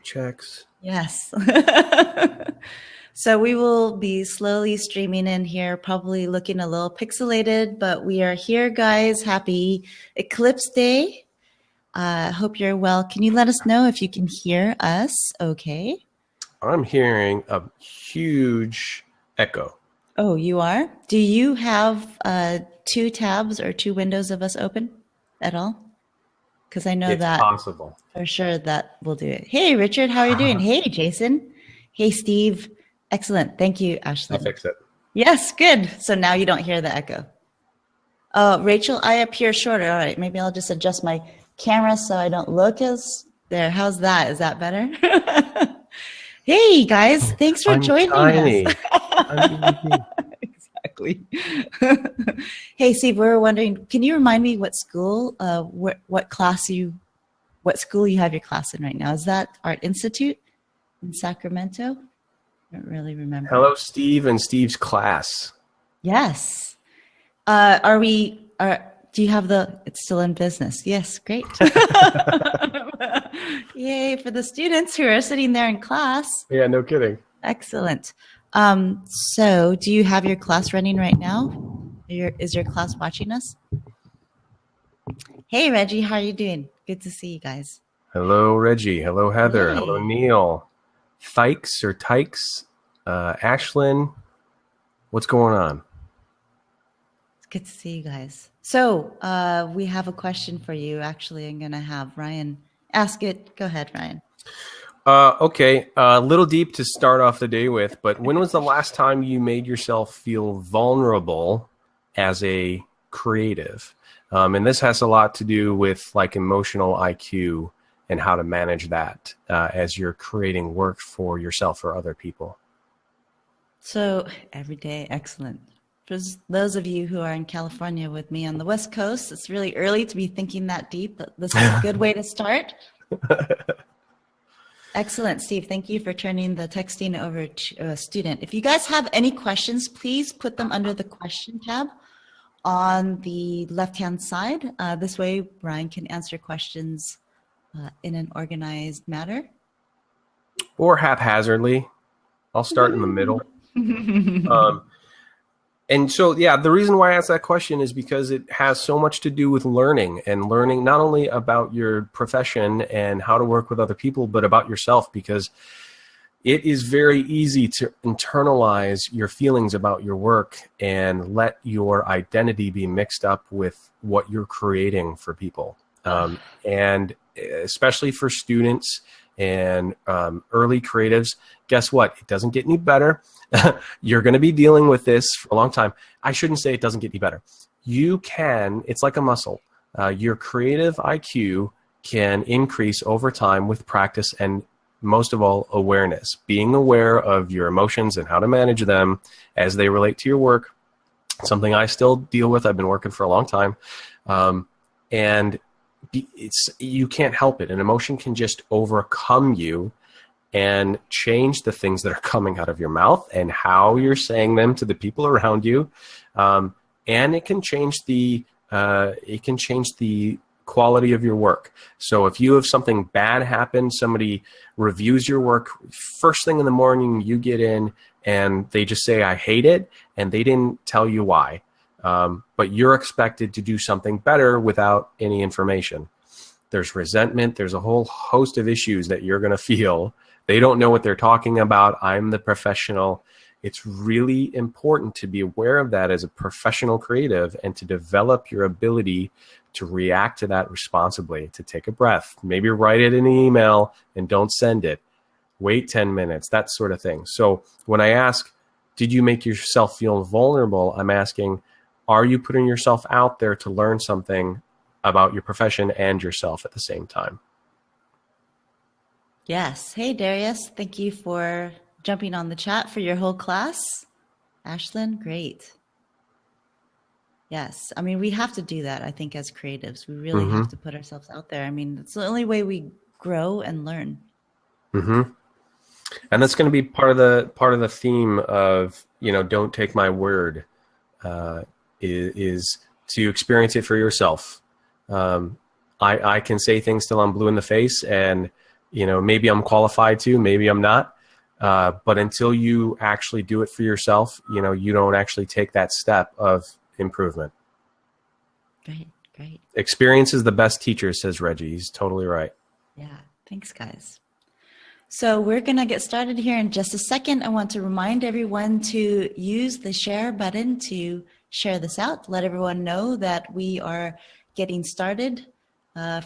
checks. Yes. So we will be slowly streaming in here, probably looking a little pixelated, but we are here, guys. Happy Eclipse Day. Hope you're well. Can you let us know if you can hear us okay? I'm hearing a huge echo. Oh, you are? Do you have 2 tabs or 2 windows of us open at all? Because I know It's that possible. for sure that will do it. Hey, Richard, how are you doing? Hey, Jason. Hey, Steve. Excellent. Thank you, Ashlyn. I'll fix it. Yes, good. So now you don't hear the echo. Oh, Rachel, I appear shorter. All right, maybe I'll just adjust my camera so I don't look as there. How's that? Is that better? Hey, guys, thanks for joining tiny. us. I'm Exactly. Hey, Steve, we were wondering, can you remind me what school, what school you have your class in right now? Is that Art Institute in Sacramento? I don't really remember. Hello, Steve and Steve's class. Yes. Do you have it's still in business? Yes, great. Yay for the students who are sitting there in class. Yeah, no kidding. Excellent. So do you have your class running right now? Is your class watching us? Hey, Reggie, how are you doing? Good to see you guys. Hello, Reggie. Hello, Heather. Hey. Hello, Neil. Thykes or Tykes. Ashlyn. What's going on? It's good to see you guys. So we have a question for you. Actually, I'm going to have Ryan ask it. Go ahead, Ryan. Okay, a little deep to start off the day with, but when was the last time you made yourself feel vulnerable as a creative? And this has a lot to do with like emotional IQ and how to manage that as you're creating work for yourself or other people. So every day, excellent. For those of you who are in California with me on the West Coast, it's really early to be thinking that deep, but this is a good way to start. Excellent, Steve. Thank you for turning the texting over to a student. If you guys have any questions, please put them under the question tab on the left-hand side. This way, Brian can answer questions in an organized manner. Or haphazardly. I'll start in the middle. And so, yeah, the reason why I asked that question is because it has so much to do with learning and learning not only about your profession and how to work with other people, but about yourself, because it is very easy to internalize your feelings about your work and let your identity be mixed up with what you're creating for people. And especially for students and early creatives, guess what? It doesn't get any better. You're going to be dealing with this for a long time. I shouldn't say it doesn't get any better. You can, it's like a muscle. Your creative IQ can increase over time with practice and most of all, awareness. Being aware of your emotions and how to manage them as they relate to your work. Something I still deal with. I've been working for a long time. And you can't help it. An emotion can just overcome you and change the things that are coming out of your mouth and how you're saying them to the people around you. And it can change the quality of your work. So if you have something bad happen, somebody reviews your work, first thing in the morning you get in and they just say, I hate it, and they didn't tell you why. But you're expected to do something better without any information. There's resentment. There's a whole host of issues that you're going to feel. They don't know what they're talking about. I'm the professional. It's really important to be aware of that as a professional creative and to develop your ability to react to that responsibly, to take a breath, maybe write it in an email and don't send it. Wait 10 minutes, that sort of thing. So when I ask, did you make yourself feel vulnerable? I'm asking, are you putting yourself out there to learn something about your profession and yourself at the same time? Yes. Hey, Darius. Thank you for jumping on the chat for your whole class. Ashlyn, great. Yes. I mean, we have to do that, I think, as creatives. We really have to put ourselves out there. I mean, it's the only way we grow and learn. And that's going to be part of the theme of, don't take my word, is to experience it for yourself. I can say things till I'm blue in the face, and maybe I'm qualified to, maybe I'm not. But until you actually do it for yourself, you don't actually take that step of improvement. Great. Experience is the best teacher, says Reggie. He's totally right. Yeah. Thanks, guys. So we're going to get started here in just a second. I want to remind everyone to use the share button to share this out. Let everyone know that we are getting started.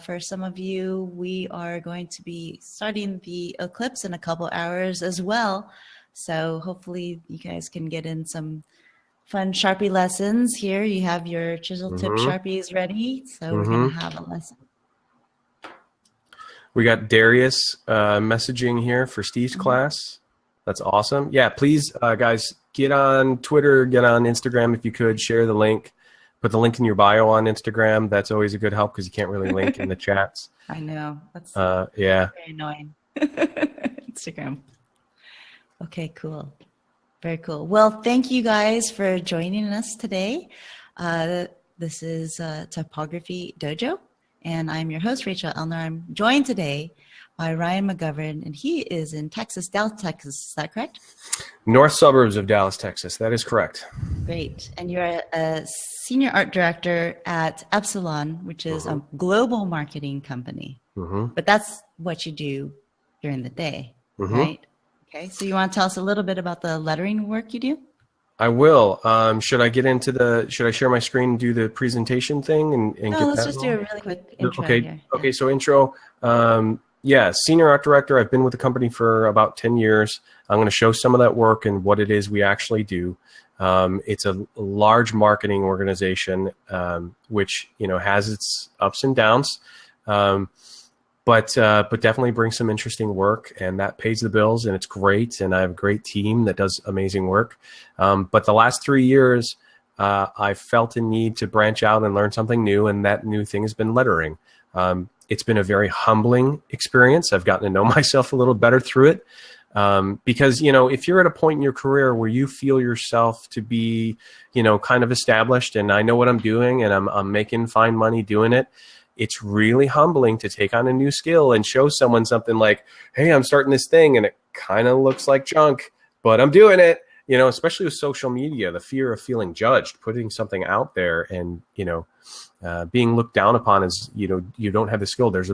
For some of you, we are going to be starting the eclipse in a couple hours as well. So hopefully you guys can get in some fun Sharpie lessons. Here you have your Chisel-Tip Sharpies ready. So we're going to have a lesson. We got Darius messaging here for Steve's class. That's awesome. Yeah, please, guys, get on Twitter, get on Instagram if you could. Share the link. Put the link in your bio on Instagram. That's always a good help because you can't really link in the chats. I know. That's very annoying. Instagram. Okay, cool. Very cool. Well, thank you guys for joining us today. This is Typography Dojo, and I'm your host, Rachel Elner. I'm joined today by Ryan McGovern, and he is in Texas, Dallas, Texas. Is that correct? North suburbs of Dallas, Texas. That is correct. Great. And you're a senior art director at Epsilon, which is a global marketing company. But that's what you do during the day, right? Okay. So you want to tell us a little bit about the lettering work you do? I will. Should I get into should I share my screen and do the presentation thing? And no, get let's that just do a really quick intro Okay. here. Okay. So intro. Yeah, senior art director. I've been with the company for about 10 years. I'm going to show some of that work and what it is we actually do. It's a large marketing organization, which has its ups and downs, but definitely brings some interesting work, and that pays the bills, and it's great. And I have a great team that does amazing work. But the last 3 years, I felt a need to branch out and learn something new, and that new thing has been lettering. It's been a very humbling experience. I've gotten to know myself a little better through it. Because, if you're at a point in your career where you feel yourself to be, kind of established and I know what I'm doing and I'm making fine money doing it, it's really humbling to take on a new skill and show someone something like, hey, I'm starting this thing and it kind of looks like junk, but I'm doing it, especially with social media, the fear of feeling judged, putting something out there and, being looked down upon as, you don't have the skill. There's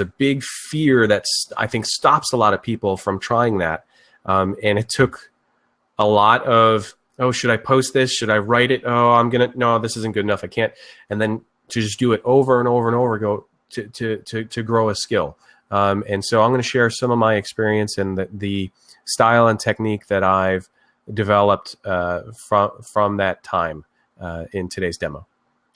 a big fear that I think stops a lot of people from trying that. And it took a lot of, oh, should I post this? Should I write it? Oh, no, this isn't good enough. I can't. And then to just do it over and over and over, to grow a skill. And so I'm going to share some of my experience and the style and technique that I've developed from that time in today's demo.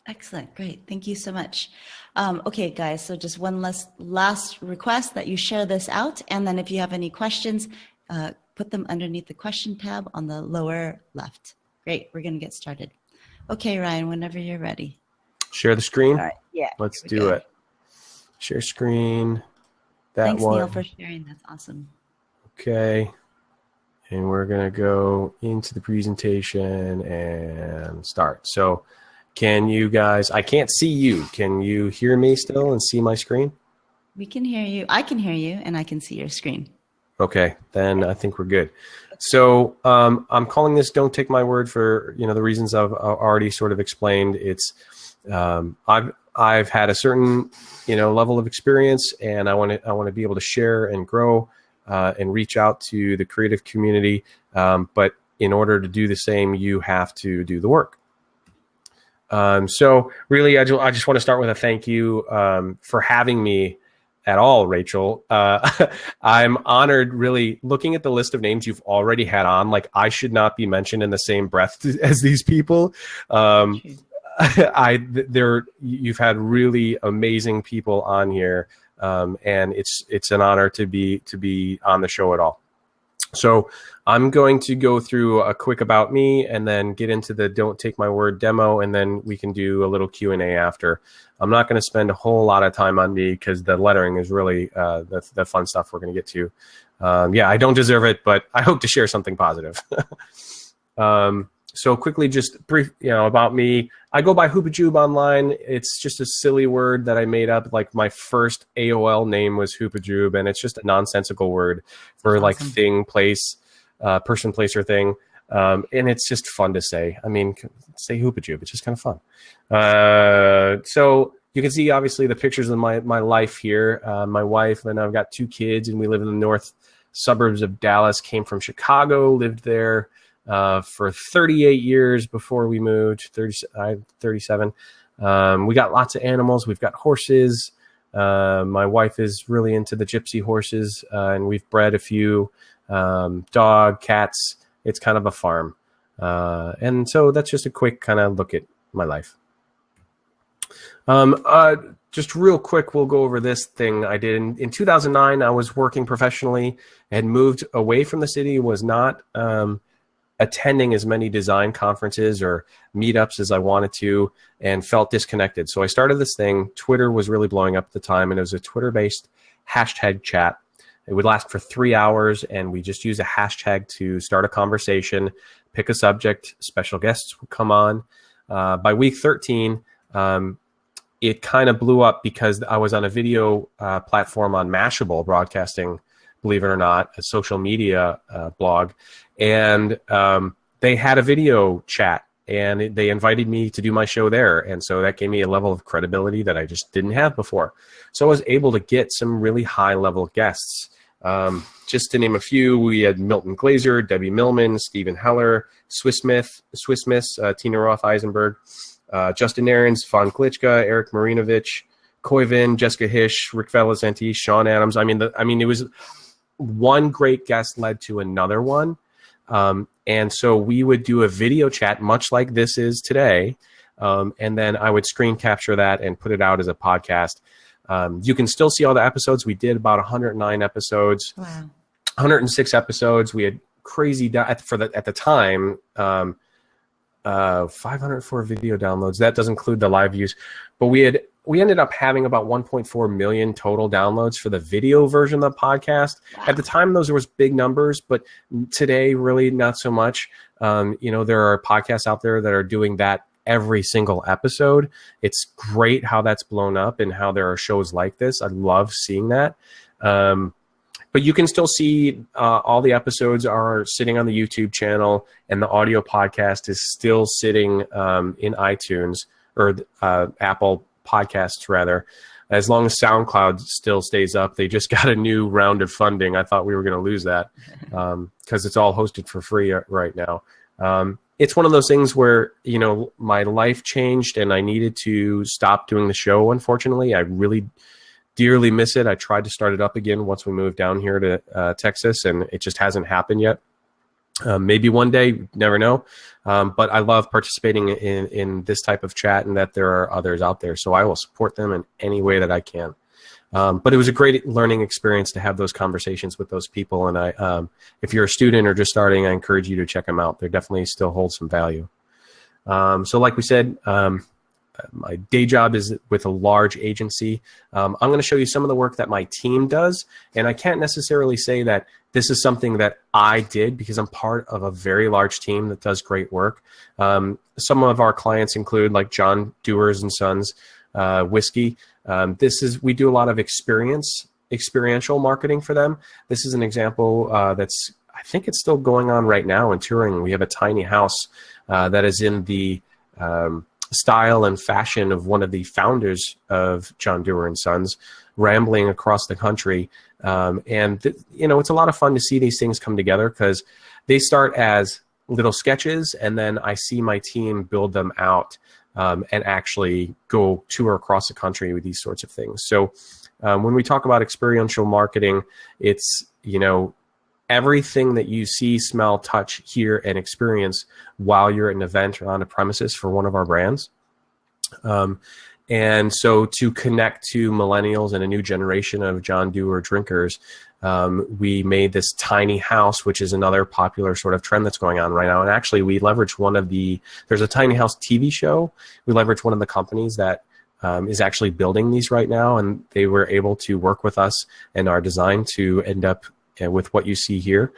Excellent. Great. Thank you so much. Okay, guys, so just one last request that you share this out. And then if you have any questions, put them underneath the question tab on the lower left. Great. We're going to get started. Okay, Ryan, whenever you're ready. Share the screen? All right. Yeah. Let's do it. Share screen. Thanks, Neil, for sharing. That's awesome. Okay. And we're going to go into the presentation and start. So can you guys, I can't see you. Can you hear me still and see my screen? We can hear you. I can hear you and I can see your screen. Okay. Then I think we're good. So I'm calling this "Don't Take My Word" for the reasons I've already sort of explained. It's I've had a certain level of experience, and I want to be able to share and grow and reach out to the creative community. But in order to do the same, you have to do the work. So really, I just want to start with a thank you for having me at all, Rachel. I'm honored, really, looking at the list of names you've already had on. Like, I should not be mentioned in the same breath as these people. You've had really amazing people on here, and it's an honor to be on the show at all. So I'm going to go through a quick about me and then get into the "Don't Take My Word" demo, and then we can do a little Q&A after. I'm not going to spend a whole lot of time on me because the lettering is really the fun stuff we're going to get to. Yeah, I don't deserve it, but I hope to share something positive. So quickly, just brief, about me. I go by Hoopajube online. It's just a silly word that I made up. Like my first AOL name was Hoopajube, and it's just a nonsensical word for Awesome. like thing, place, person, place, or thing. And it's just fun to say. I mean, say Hoopajube. It's just kind of fun. So you can see obviously the pictures of my life here. My wife and I've got 2 kids, and we live in the north suburbs of Dallas. Came from Chicago, lived there for 38 years before we moved. 37. We got lots of animals. We've got horses. My wife is really into the gypsy horses, and we've bred a few dog, cats. It's kind of a farm. And so that's just a quick kind of look at my life. Just real quick, we'll go over this thing I did. In 2009, I was working professionally, had moved away from the city, was not attending as many design conferences or meetups as I wanted to, and felt disconnected. So I started this thing. Twitter was really blowing up at the time, and it was a Twitter-based hashtag chat. It would last for 3 hours, and we just use a hashtag to start a conversation, pick a subject, special guests would come on. By week 13, it kind of blew up because I was on a video platform on Mashable broadcasting, believe it or not, a social media blog. And they had a video chat, and they invited me to do my show there. And so that gave me a level of credibility that I just didn't have before. So I was able to get some really high-level guests. Just to name a few, we had Milton Glaser, Debbie Millman, Stephen Heller, Swiss Miss, Tina Roth-Eisenberg, Justin Aarons, Von Glitchka, Eric Marinovich, Koivin, Jessica Hish, Rick Velazenti, Sean Adams. I mean, it was one great guest led to another one. And so we would do a video chat, much like this is today. And then I would screen capture that and put it out as a podcast. You can still see all the episodes. We did about 109 episodes, wow. 106 episodes. We had crazy, at the time, 504 video downloads. That doesn't include the live views. But we ended up having about 1.4 million total downloads for the video version of the podcast. Wow. At the time, those was big numbers, but today, really not so much. There are podcasts out there that are doing that every single episode. It's great how that's blown up and how there are shows like this. I love seeing that. But you can still see all the episodes are sitting on the YouTube channel, and the audio podcast is still sitting in iTunes or Apple Podcasts, rather, as long as SoundCloud still stays up. They just got a new round of funding. I thought we were going to lose that because it's all hosted for free right now. It's one of those things where, my life changed and I needed to stop doing the show, unfortunately. I really dearly miss it. I tried to start it up again once we moved down here to Texas, and it just hasn't happened yet. Maybe one day, never know. But I love participating in this type of chat, and that there are others out there. So I will support them in any way that I can. But it was a great learning experience to have those conversations with those people. And if you're a student or just starting, I encourage you to check them out. They definitely still hold some value. So like we said, my day job is with a large agency. I'm going to show you some of the work that my team does. And I can't necessarily say that this is something that I did because I'm part of a very large team that does great work. Some of our clients include like John Dewars and Sons Whiskey. We do a lot of experiential marketing for them. This is an example I think it's still going on right now in touring. We have a tiny house that is in the style and fashion of one of the founders of John Dewar and Sons, rambling across the country. It's a lot of fun to see these things come together because they start as little sketches, and then I see my team build them out and actually go tour across the country with these sorts of things. So when we talk about experiential marketing, it's, everything that you see, smell, touch, hear, and experience while you're at an event or on a premises for one of our brands. And so to connect to millennials and a new generation of John Dewar drinkers, we made this tiny house, which is another popular sort of trend that's going on right now. And actually, we leveraged there's a tiny house TV show. We leveraged one of the companies that is actually building these right now, and they were able to work with us and our design to end up with what you see here.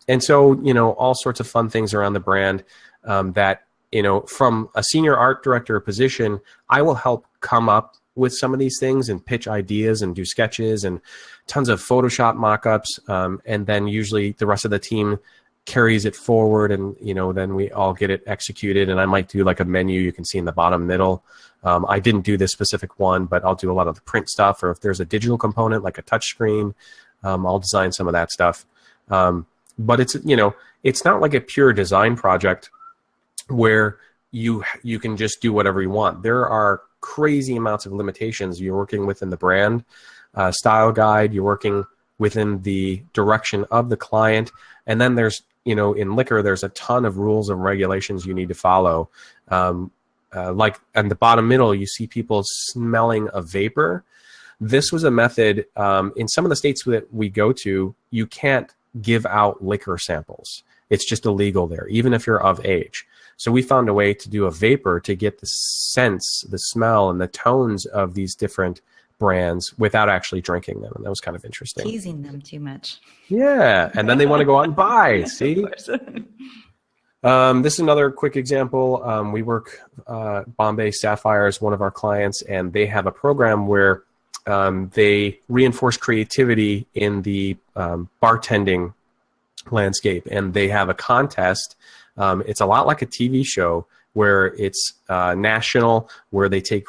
and so, all sorts of fun things around the brand that, from a senior art director position, I will help come up with some of these things and pitch ideas and do sketches and tons of Photoshop mock-ups. And then usually the rest of the team carries it forward, and, then we all get it executed. And I might do like a menu you can see in the bottom middle. I didn't do this specific one, but I'll do a lot of the print stuff, or if there's a digital component like a touch screen, I'll design some of that stuff. But it's not like a pure design project where you can just do whatever you want. There are crazy amounts of limitations. You're working within the brand style guide. You're working within the direction of the client. And then there's, in liquor, there's a ton of rules and regulations you need to follow. Like in the bottom middle, you see people smelling a vapor. This was a method in some of the states that we go to, you can't give out liquor samples. It's just illegal there, even if you're of age. So we found a way to do a vapor to get the sense, the smell, and the tones of these different brands without actually drinking them. And that was kind of interesting. Teasing them too much. Yeah. And then they want to go out and buy. See? This is another quick example. We work, Bombay Sapphire is one of our clients, and they have a program where they reinforce creativity in the bartending landscape, and they have a contest. It's a lot like a TV show where it's national, where they take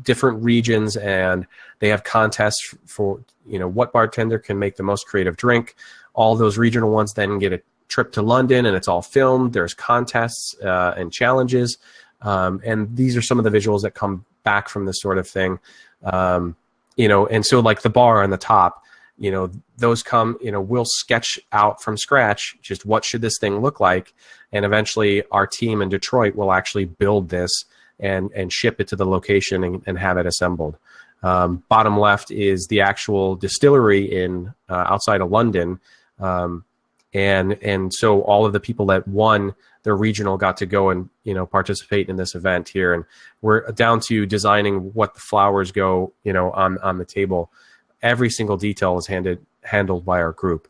different regions, and they have contests for what bartender can make the most creative drink. All those regional ones then get a trip to London, and it's all filmed. There's contests and challenges, and these are some of the visuals that come back from this sort of thing. And so like the bar on the top, those come, we'll sketch out from scratch just what should this thing look like, and eventually our team in Detroit will actually build this and ship it to the location and have it assembled. Bottom left is the actual distillery in outside of London, and so all of the people that won their regional got to go and participate in this event here, and we're down to designing what the flowers go on the table. Every single detail is handled by our group.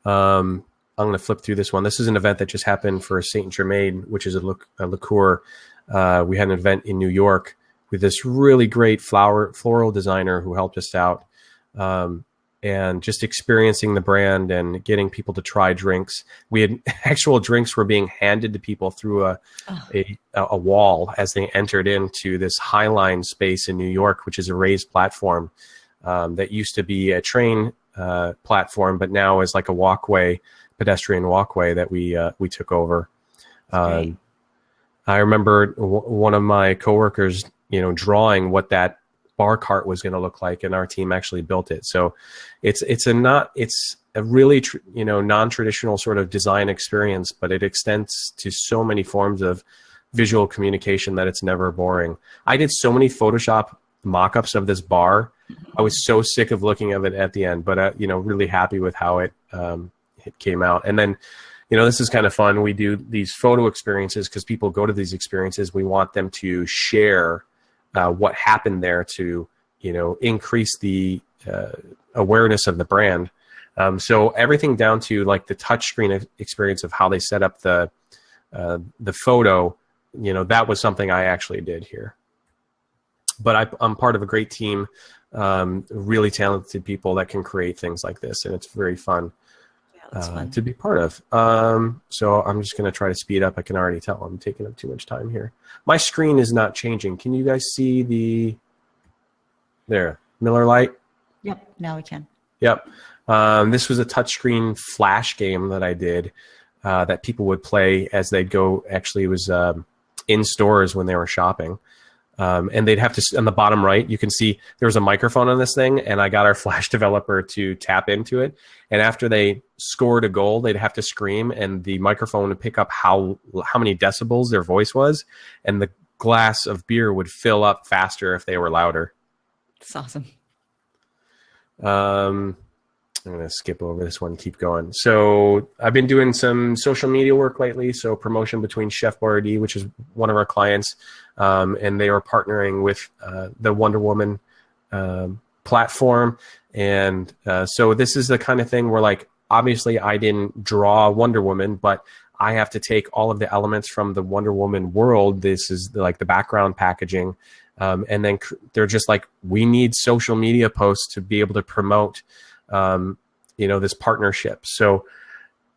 I'm going to flip through this one. This is an event that just happened for Saint Germain, which is a liqueur. We had an event in New York with this really great floral designer who helped us out. And just experiencing the brand and getting people to try drinks. We had actual drinks were being handed to people through a wall as they entered into this Highline space in New York, which is a raised platform that used to be a train platform, but now is like a walkway, pedestrian walkway that we took over. I remember one of my coworkers, drawing what that bar cart was going to look like, and our team actually built it. So it's a really non-traditional sort of design experience, but it extends to so many forms of visual communication that it's never boring. I did so many Photoshop mock-ups of this bar. I was so sick of looking at it at the end, but really happy with how it came out. And then this is kind of fun. We do these photo experiences because people go to these experiences. We want them to share what happened there to, increase the awareness of the brand. So everything down to like the touchscreen experience of how they set up the photo, that was something I actually did here. But I'm part of a great team, really talented people that can create things like this, and it's very fun. To be part of. So I'm just going to try to speed up. I can already tell I'm taking up too much time here. My screen is not changing. Can you guys see there, Miller Lite? Yep, now we can. Yep. This was a touchscreen flash game that I did that people would play as they'd go. Actually, it was in stores when they were shopping. And they'd have to, on the bottom right, you can see there was a microphone on this thing, and I got our Flash developer to tap into it. And after they scored a goal, they'd have to scream, and the microphone would pick up how many decibels their voice was, and the glass of beer would fill up faster if they were louder. It's awesome. I'm going to skip over this one, keep going. So I've been doing some social media work lately. So promotion between Chef Boyardee, which is one of our clients, and they are partnering with the Wonder Woman platform. And so this is the kind of thing where like obviously I didn't draw Wonder Woman, but I have to take all of the elements from the Wonder Woman world. This is like the background packaging. And then they're just like, we need social media posts to be able to promote, this partnership. So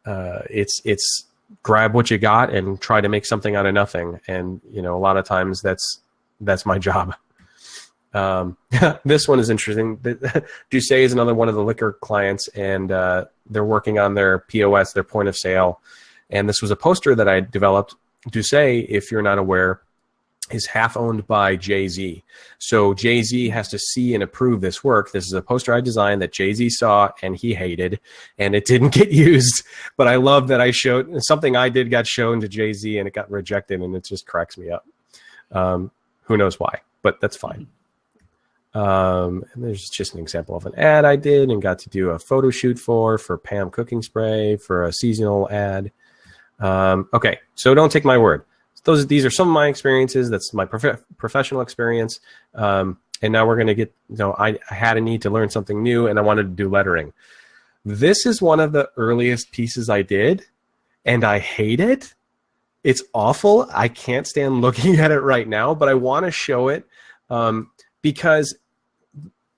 it's grab what you got and try to make something out of nothing. And, a lot of times that's my job. This one is interesting. Doucet is another one of the liquor clients, and they're working on their POS, their point of sale. And this was a poster that I developed. Doucet, if you're not aware, is half owned by Jay-Z. So Jay-Z has to see and approve this work. This is a poster I designed that Jay-Z saw and he hated, and it didn't get used. But I love that I showed something I did got shown to Jay-Z and it got rejected, and it just cracks me up. Who knows why, but that's fine. And there's just an example of an ad I did and got to do a photo shoot for Pam Cooking Spray for a seasonal ad. Okay, so don't take my word. These are some of my experiences. That's my professional experience. And now we're going to get, I had a need to learn something new, and I wanted to do lettering. This is one of the earliest pieces I did, and I hate it. It's awful. I can't stand looking at it right now, but I want to show it because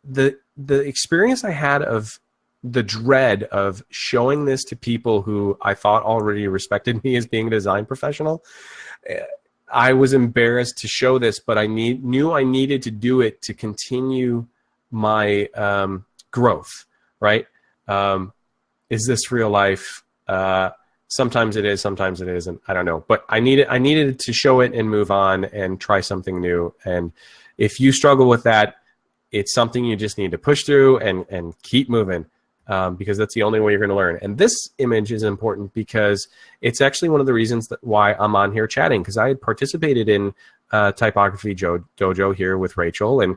the experience I had of the dread of showing this to people who I thought already respected me as being a design professional, I was embarrassed to show this, but I knew I needed to do it to continue my growth, right? Is this real life? Sometimes it is, sometimes it isn't. I don't know, but I needed to show it and move on and try something new. And if you struggle with that, it's something you just need to push through and keep moving. Because that's the only way you're going to learn. And this image is important because it's actually one of the reasons why I'm on here chatting, because I had participated in Typography Dojo here with Rachel, and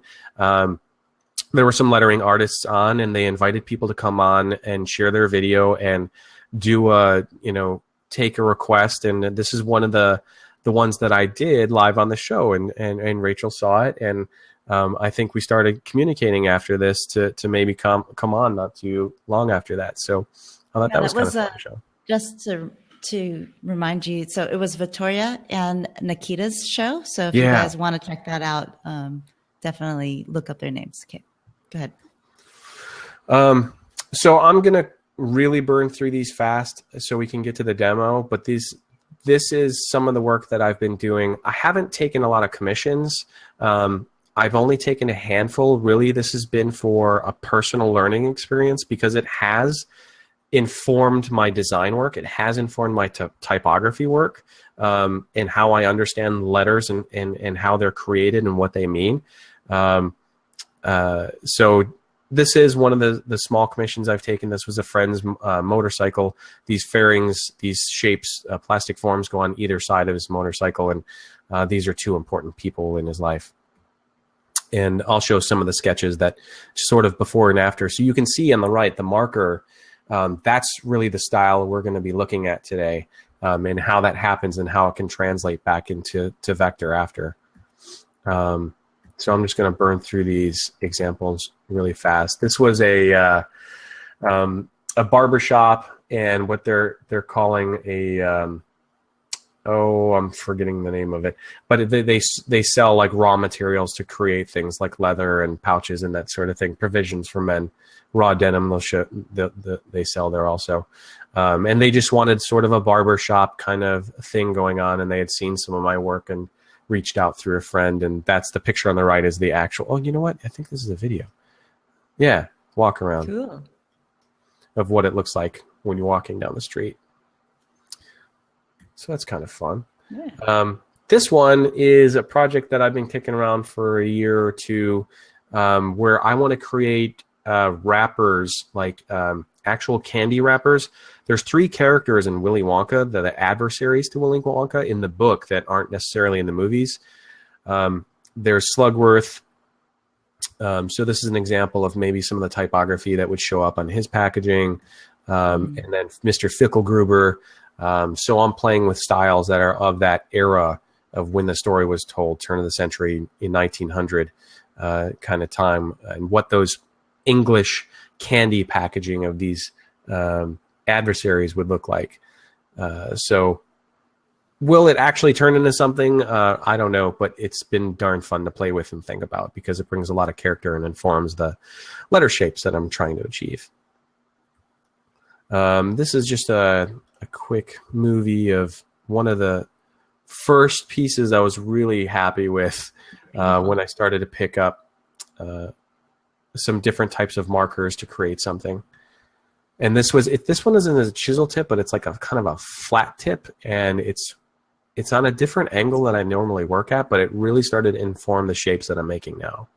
there were some lettering artists on, and they invited people to come on and share their video and do take a request. And this is one of the ones that I did live on the show, and Rachel saw it, and I think we started communicating after this to maybe come on not too long after that. So I thought that was kind of fun show. Just to remind you, so it was Victoria and Nikita's show. So if you guys want to check that out, definitely look up their names. Okay, go ahead. So I'm going to really burn through these fast so we can get to the demo. But this is some of the work that I've been doing. I haven't taken a lot of commissions. I've only taken a handful. Really, this has been for a personal learning experience because it has informed my design work. It has informed my typography work and how I understand letters and how they're created and what they mean. So this is one of the small commissions I've taken. This was a friend's motorcycle. These fairings, these shapes, plastic forms go on either side of his motorcycle, and these are two important people in his life. And I'll show some of the sketches that sort of before and after. So you can see on the right, the marker, that's really the style we're going to be looking at today, and how that happens and how it can translate back into vector after. So I'm just going to burn through these examples really fast. This was a barbershop, and what they're calling a I'm forgetting the name of it, but they sell like raw materials to create things like leather and pouches and that sort of thing. Provisions for men, raw denim. They sell there also, and they just wanted sort of a barbershop kind of thing going on, and they had seen some of my work and reached out through a friend. And that's the picture on the right is the actual. Oh, you know what? I think this is a video. Yeah, walk around. Cool. Of what it looks like when you're walking down the street. So that's kind of fun. Yeah. This one is a project that I've been kicking around for a year or two, where I want to create wrappers, like actual candy wrappers. There's 3 characters in Willy Wonka, the adversaries to Willy Wonka in the book that aren't necessarily in the movies. There's Slugworth. So this is an example of maybe some of the typography that would show up on his packaging. And then Mr. Fickelgruber. So I'm playing with styles that are of that era of when the story was told, turn of the century in 1900 kind of time, and what those English candy packaging of these adversaries would look like. So will it actually turn into something? I don't know, but it's been darn fun to play with and think about because it brings a lot of character and informs the letter shapes that I'm trying to achieve. This is just a quick movie of one of the first pieces I was really happy with when I started to pick up some different types of markers to create something. And this one isn't a chisel tip, but it's like a kind of a flat tip, and it's on a different angle than I normally work at, but it really started to inform the shapes that I'm making now.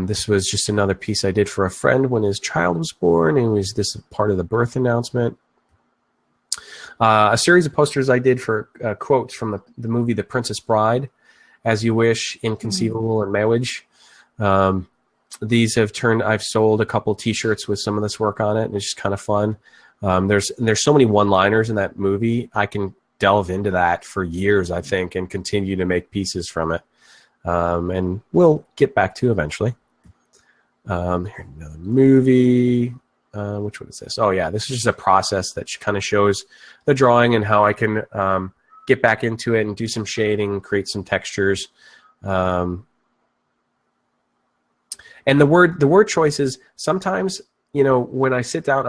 This was just another piece I did for a friend when his child was born, and it was this part of the birth announcement. A series of posters I did for quotes from the movie The Princess Bride, As You Wish, Inconceivable, and Marriage. These have turned, I've sold a couple t-shirts with some of this work on it, and it's just kind of fun. There's so many one-liners in that movie. I can delve into that for years, I think, and continue to make pieces from it. And we'll get back to eventually. Here's another movie. Which one is this? Oh, yeah, this is just a process that kind of shows the drawing and how I can get back into it and do some shading, create some textures. And the word choices, sometimes, you know, when I sit down,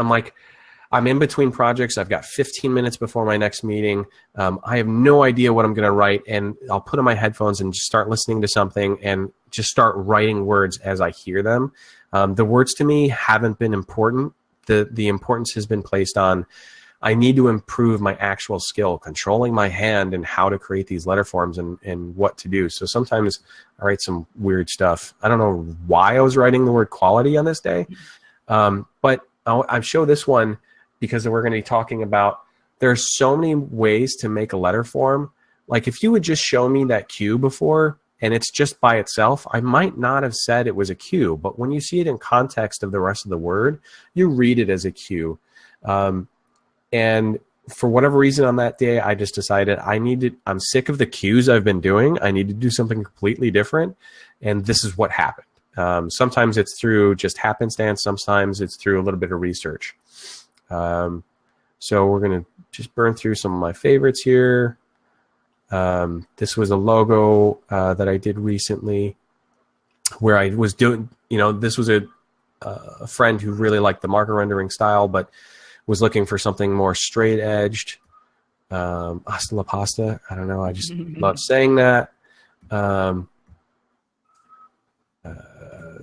I'm in between projects. I've got 15 minutes before my next meeting. I have no idea what I'm going to write, and I'll put on my headphones and just start listening to something and just start writing words as I hear them. The words to me haven't been important. The importance has been placed on, I need to improve my actual skill, controlling my hand and how to create these letter forms and what to do. So sometimes I write some weird stuff. I don't know why I was writing the word quality on this day, but I show this one because we're going to be talking about, there's so many ways to make a letter form. Like if you would just show me that Q before and it's just by itself, I might not have said it was a Q, but when you see it in context of the rest of the word, you read it as a Q. And for whatever reason on that day, I just decided I'm sick of the Qs I've been doing. I need to do something completely different. And this is what happened. Sometimes it's through just happenstance. Sometimes it's through a little bit of research. So we're going to just burn through some of my favorites here. This was a logo that I did recently where I was doing, this was a friend who really liked the marker rendering style, but was looking for something more straight edged. Hasta la pasta. I don't know. I just love saying that.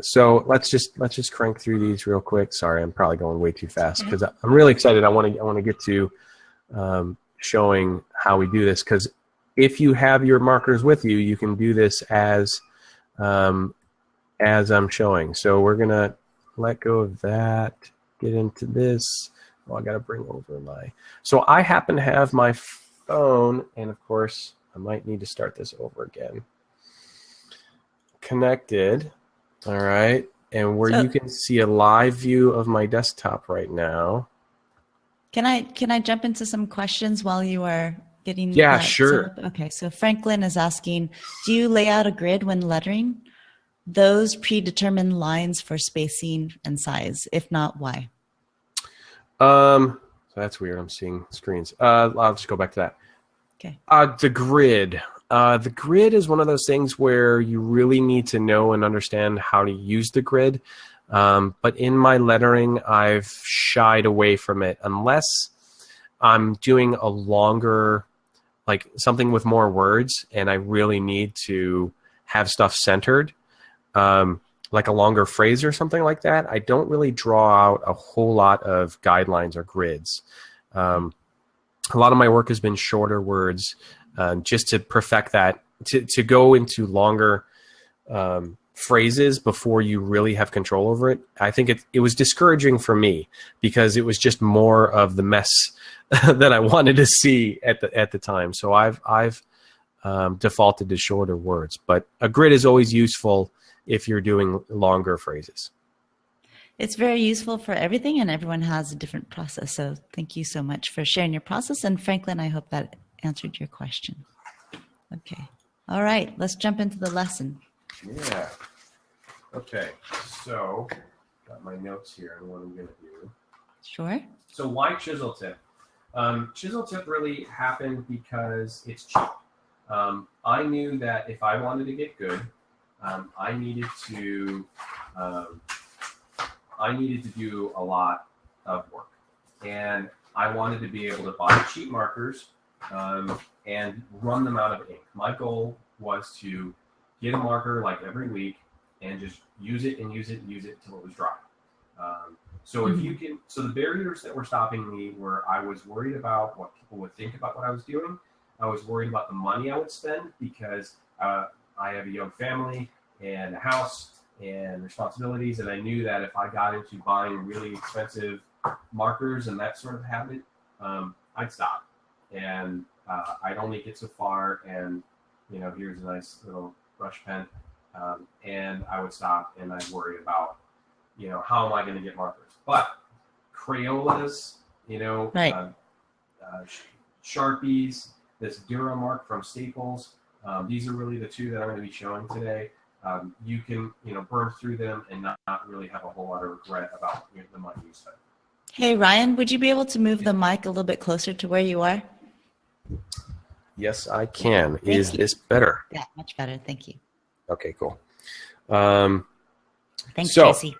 So let's just crank through these real quick. Sorry, I'm probably going way too fast because I'm really excited. I want to get to showing how we do this, because if you have your markers with you, you can do this as I'm showing. So we're gonna let go of that. Get into this. Oh, I gotta bring over my. So I happen to have my phone, and of course I might need to start this over again. Connected. All right, and you can see a live view of my desktop right now. Can I jump into some questions while you are getting? Yeah, sure. Okay, so Franklin is asking, do you lay out a grid when lettering? Those predetermined lines for spacing and size. If not, why? So that's weird. I'm seeing screens. I'll just go back to that. Okay. The grid. The grid is one of those things where you really need to know and understand how to use the grid. But in my lettering, I've shied away from it unless I'm doing a longer, like something with more words, and I really need to have stuff centered, like a longer phrase or something like that. I don't really draw out a whole lot of guidelines or grids. A lot of my work has been shorter words, just to perfect that, to go into longer phrases before you really have control over it. I think it was discouraging for me because it was just more of the mess that I wanted to see at the time. So I've defaulted to shorter words, but a grid is always useful if you're doing longer phrases. It's very useful for everything, and everyone has a different process. So thank you so much for sharing your process. And Franklin, I hope that answered your question. Okay. All right. Let's jump into the lesson. Yeah. Okay. So got my notes here on what I'm going to do. Sure. So why Chisel-Tip? Chisel-Tip really happened because it's cheap. I knew that if I wanted to get good, I needed to do a lot of work, and I wanted to be able to buy cheap markers and run them out of ink. My goal was to get a marker like every week and just use it and use it and use it until it was dry. So if you can, so the barriers that were stopping me were I was worried about what people would think about what I was doing. I was worried about the money I would spend because I have a young family and a house and responsibilities, and I knew that if I got into buying really expensive markers and that sort of habit, I'd stop, and I'd only get so far. And here's a nice little brush pen, and I would stop and I'd worry about, how am I going to get markers? But Crayolas, right. Sharpies, this Duramark from Staples. These are really the two that I'm going to be showing today. You can, burn through them and not really have a whole lot of regret about the money you spent. Hey, Ryan, would you be able to move the mic a little bit closer to where you are? Yes, I can. Thank Is you. this better? Yeah, much better. Thank you. Okay, cool. Thanks, so, Tracy.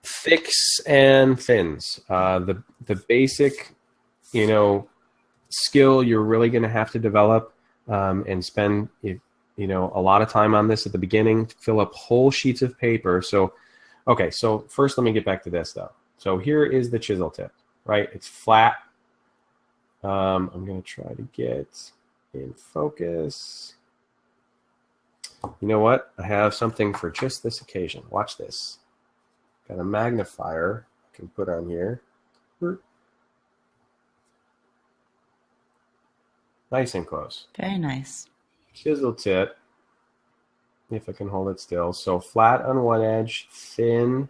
Thicks and thins. The basic, skill you're really going to have to develop and spend a lot of time on this at the beginning. Fill up whole sheets of paper. So first let me get back to this though. So here is the chisel tip, right? It's flat. I'm going to try to get in focus. You know what? I have something for just this occasion. Watch this. Got a magnifier I can put on here. Nice and close. Very nice. Chisel tip, if I can hold it still. So flat on one edge, thin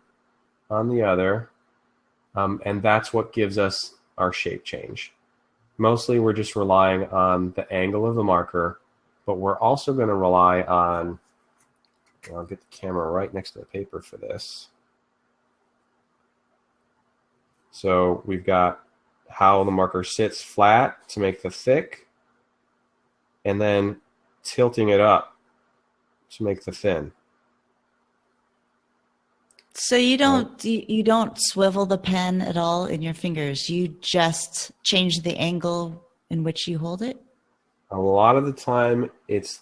on the other. And that's what gives us our shape change. Mostly we're just relying on the angle of the marker, but we're also going to rely on, I'll get the camera right next to the paper for this. So we've got how the marker sits flat to make the thick, and then tilting it up to make the thin. So you don't swivel the pen at all in your fingers. You just change the angle in which you hold it? A lot of the time it's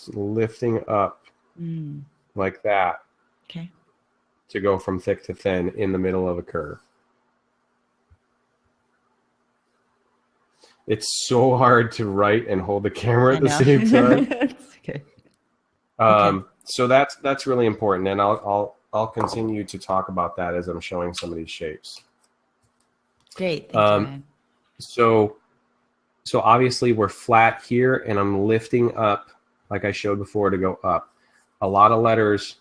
lifting up like that. Okay. To go from thick to thin in the middle of a curve. It's so hard to write and hold the camera at the same time. Okay. So that's really important, and I'll continue to talk about that as I'm showing some of these shapes. Great. Thank you, so obviously we're flat here, and I'm lifting up like I showed before to go up. A lot of letters,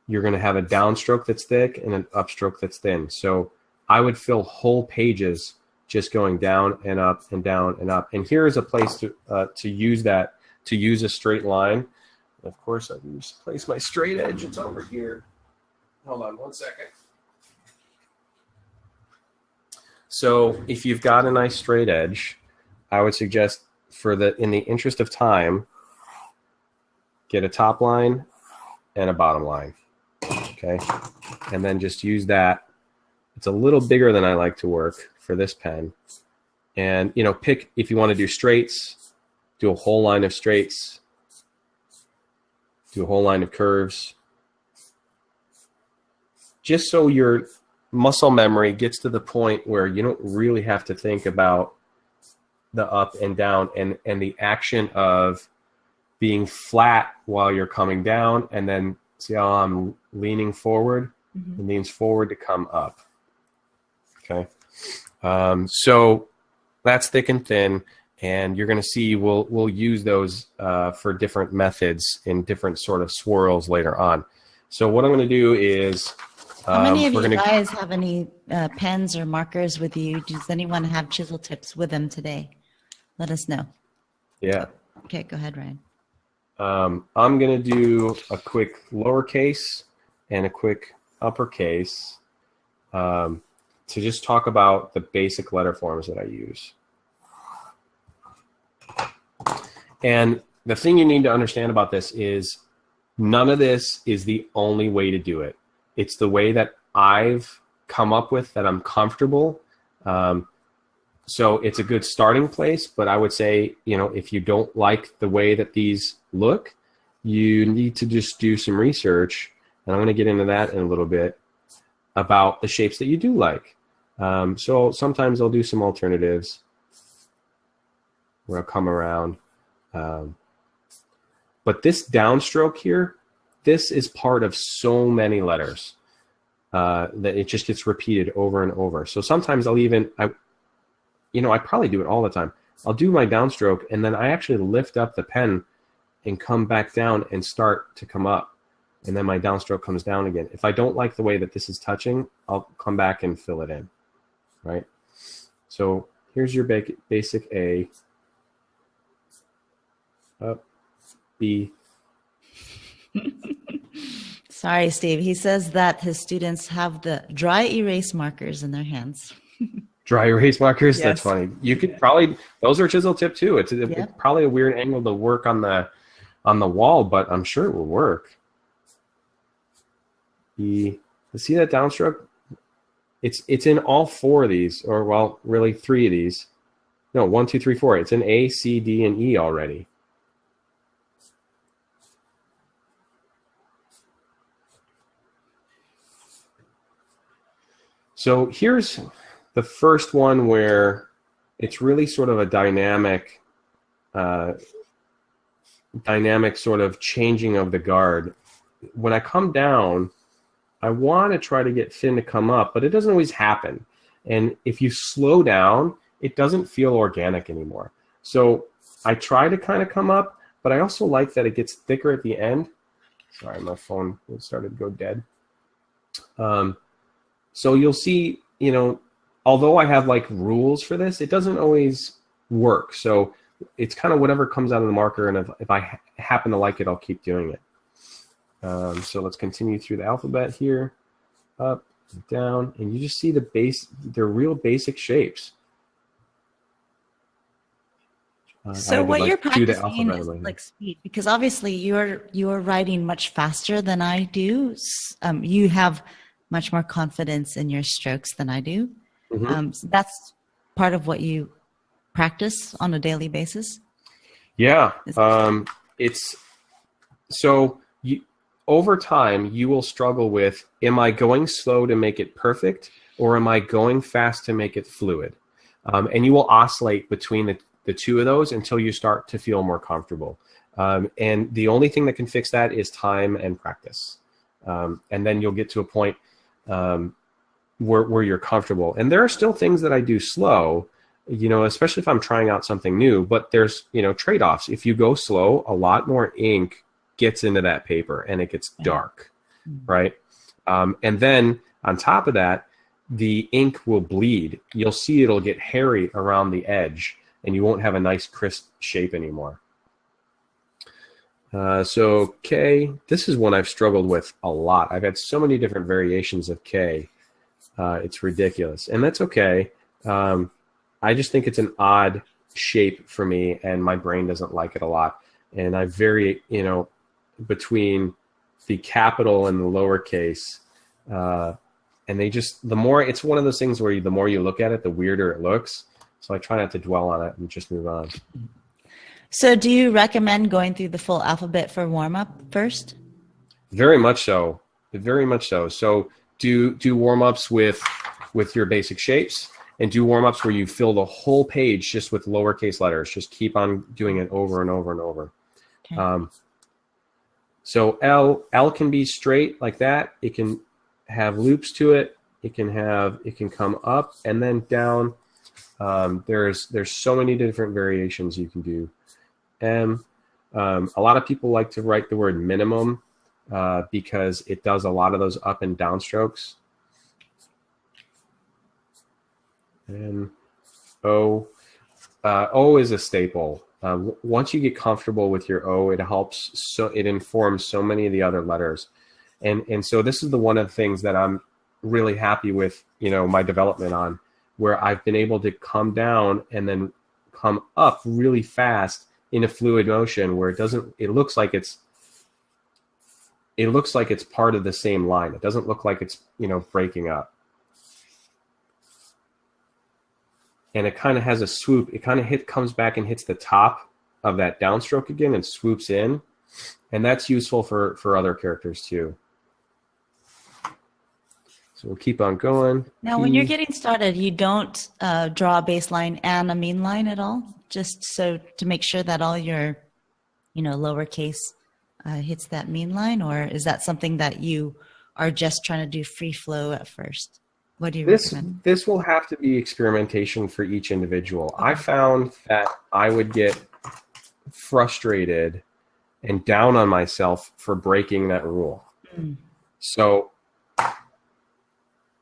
you're going to have a downstroke that's thick and an upstroke that's thin. So I would fill whole pages just going down and up and down and up. And here is a place to use that, to use a straight line. Of course, I can just place my straight edge. It's over here. Hold on one second. So if you've got a nice straight edge, I would suggest in the interest of time, get a top line and a bottom line. Okay, and then just use that. It's a little bigger than I like to work for this pen. And, pick, if you want to do straights, do a whole line of straights, do a whole line of curves. Just so your muscle memory gets to the point where you don't really have to think about the up and down and the action of being flat while you're coming down, and then see how I'm leaning forward? It leans forward to come up. Okay. So that's thick and thin, and you're going to see we'll use those for different methods in different sort of swirls later on. So what I'm going to do is how many of you guys have any pens or markers with you? Does anyone have chisel tips with them today? Let us know. Yeah. Okay, go ahead, Ryan. I'm going to do a quick lowercase and a quick uppercase to just talk about the basic letter forms that I use. And the thing you need to understand about this is none of this is the only way to do it. It's the way that I've come up with that I'm comfortable. So it's a good starting place, but I would say, you know, if you don't like the way that these look, you need to just do some research, and I'm going to get into that in a little bit, about the shapes that you do like. So sometimes I'll do some alternatives where I'll come around. But this downstroke here, this is part of so many letters that it just gets repeated over and over. So sometimes I'll even, I probably do it all the time. I'll do my downstroke, and then I actually lift up the pen and come back down and start to come up. And then my downstroke comes down again. If I don't like the way that this is touching, I'll come back and fill it in, right? So here's your basic A, up, B. Sorry, Steve. He says that his students have the dry erase markers in their hands. Dry erase markers? Yes. That's funny. You could probably, those are Chisel-Tip too. It's probably a weird angle to work on the wall, but I'm sure it will work. You see that downstroke? It's in all four of these, or well, really three of these. No, 1, 2, 3, 4. It's in A, C, D, and E already. So here's the first one where it's really sort of a dynamic sort of changing of the guard. When I come down, I want to try to get thin to come up, but it doesn't always happen. And if you slow down, it doesn't feel organic anymore. So I try to kind of come up, but I also like that it gets thicker at the end. Sorry, my phone started to go dead. So you'll see, you know, although I have like rules for this, it doesn't always work. So it's kind of whatever comes out of the marker, and if I happen to like it, I'll keep doing it. So let's continue through the alphabet here, up, down, and you just see they're real basic shapes. So what you're practicing is like speed, because obviously you're writing much faster than I do. You have much more confidence in your strokes than I do. Mm-hmm. So that's part of what you practice on a daily basis. Yeah, over time you will struggle with: am I going slow to make it perfect, or am I going fast to make it fluid? And you will oscillate between the two of those until you start to feel more comfortable. And the only thing that can fix that is time and practice. And then you'll get to a point where you're comfortable. And there are still things that I do slow, you know, especially if I'm trying out something new, but there's, you know, trade-offs. If you go slow, a lot more ink gets into that paper and it gets dark, right? And then on top of that, the ink will bleed. You'll see it'll get hairy around the edge, and you won't have a nice crisp shape anymore. So K, this is one I've struggled with a lot. I've had so many different variations of K. It's ridiculous, and that's okay. I just think it's an odd shape for me, and my brain doesn't like it a lot. And I vary, you know, between the capital and the lowercase. And they just, the more, it's one of those things where the more you look at it, the weirder it looks. So I try not to dwell on it and just move on. So do you recommend going through the full alphabet for warm-up first? Very much so. Very much so. So do warm-ups with your basic shapes, and do warm-ups where you fill the whole page just with lowercase letters. Just keep on doing it over and over and over. Okay. So L can be straight like that. It can have loops to it. It can come up and then down. There's so many different variations you can do. M. A lot of people like to write the word minimum because it does a lot of those up and down strokes. And O. O is a staple. Once you get comfortable with your O, it helps. So it informs so many of the other letters. And so this is one of the things that I'm really happy with, my development on, where I've been able to come down and then come up really fast in a fluid motion where it looks like it's part of the same line. It doesn't look like it's, breaking up. And it kind of has a swoop. It kind of comes back and hits the top of that downstroke again and swoops in. And that's useful for other characters too. So we'll keep on going. Now, when you're getting started, you don't draw a baseline and a mean line at all, just so to make sure that all your, lowercase hits that mean line, or is that something that you are just trying to do free flow at first? What do you recommend? This will have to be experimentation for each individual. I found that I would get frustrated and down on myself for breaking that rule. So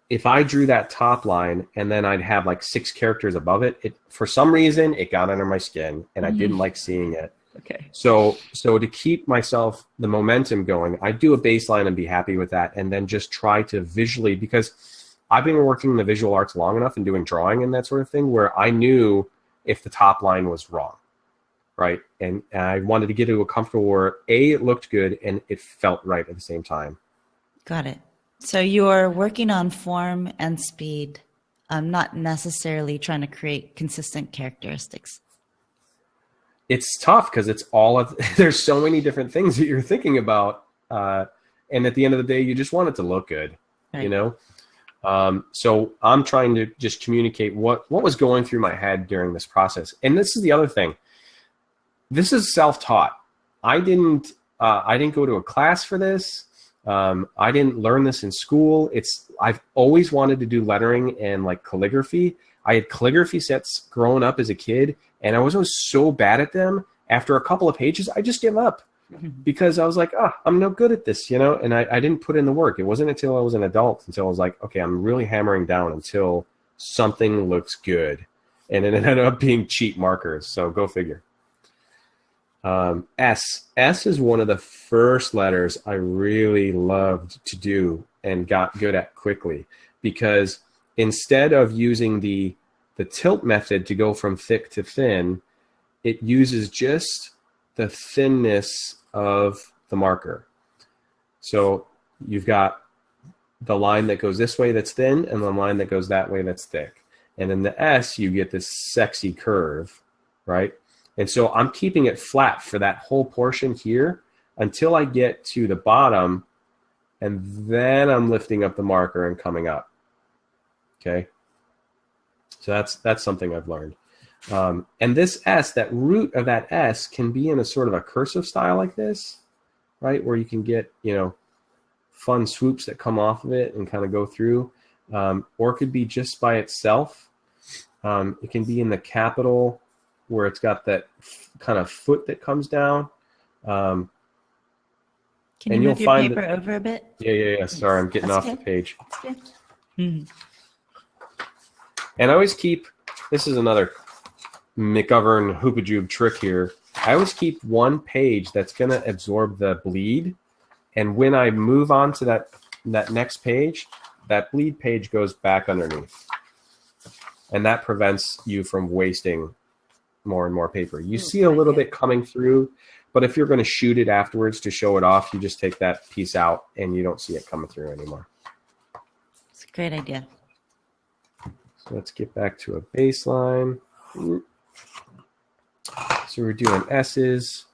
if I drew that top line and then I'd have like 6 characters above it, for some reason it got under my skin and I didn't like seeing it. Okay. So to keep myself the momentum going, I do a baseline and be happy with that, and then just try to visually, because I've been working in the visual arts long enough and doing drawing and that sort of thing where I knew if the top line was wrong, right? And I wanted to get to a comfortable where it looked good and it felt right at the same time. Got it. So you're working on form and speed, not necessarily trying to create consistent characteristics. It's tough because there's so many different things that you're thinking about. And at the end of the day, you just want it to look good, right. So I'm trying to just communicate what was going through my head during this process. And this is the other thing. This is self-taught. I didn't go to a class for this. I didn't learn this in school. I've always wanted to do lettering and like calligraphy. I had calligraphy sets growing up as a kid, and I was always so bad at them. After a couple of pages, I just gave up because I was like, I'm no good at this, and I didn't put in the work. It wasn't until I was an adult, until I was like, okay, I'm really hammering down until something looks good. And it ended up being cheap markers. So go figure. S is one of the first letters I really loved to do and got good at quickly, because instead of using the tilt method to go from thick to thin, it uses just the thinness of the marker. So you've got the line that goes this way that's thin and the line that goes that way that's thick. And in the S, you get this sexy curve, right? And so I'm keeping it flat for that whole portion here until I get to the bottom, and then I'm lifting up the marker and coming up. Okay? So that's something I've learned. And this S, that root of that S can be in a sort of a cursive style like this, right? Where you can get, fun swoops that come off of it and kind of go through. Or it could be just by itself. It can be in the capital where it's got that kind of foot that comes down. Can you move your paper over a bit? Yeah. Sorry, I'm getting off the page. That's good. Mm-hmm. And I always keep, this is another McGovern hoopajube trick here. I always keep one page that's going to absorb the bleed. And when I move on to that next page, that bleed page goes back underneath. And that prevents you from wasting more and more paper. You see a little bit coming through, but if you're going to shoot it afterwards to show it off, you just take that piece out and you don't see it coming through anymore. It's a great idea. So let's get back to a baseline. So we're doing S's,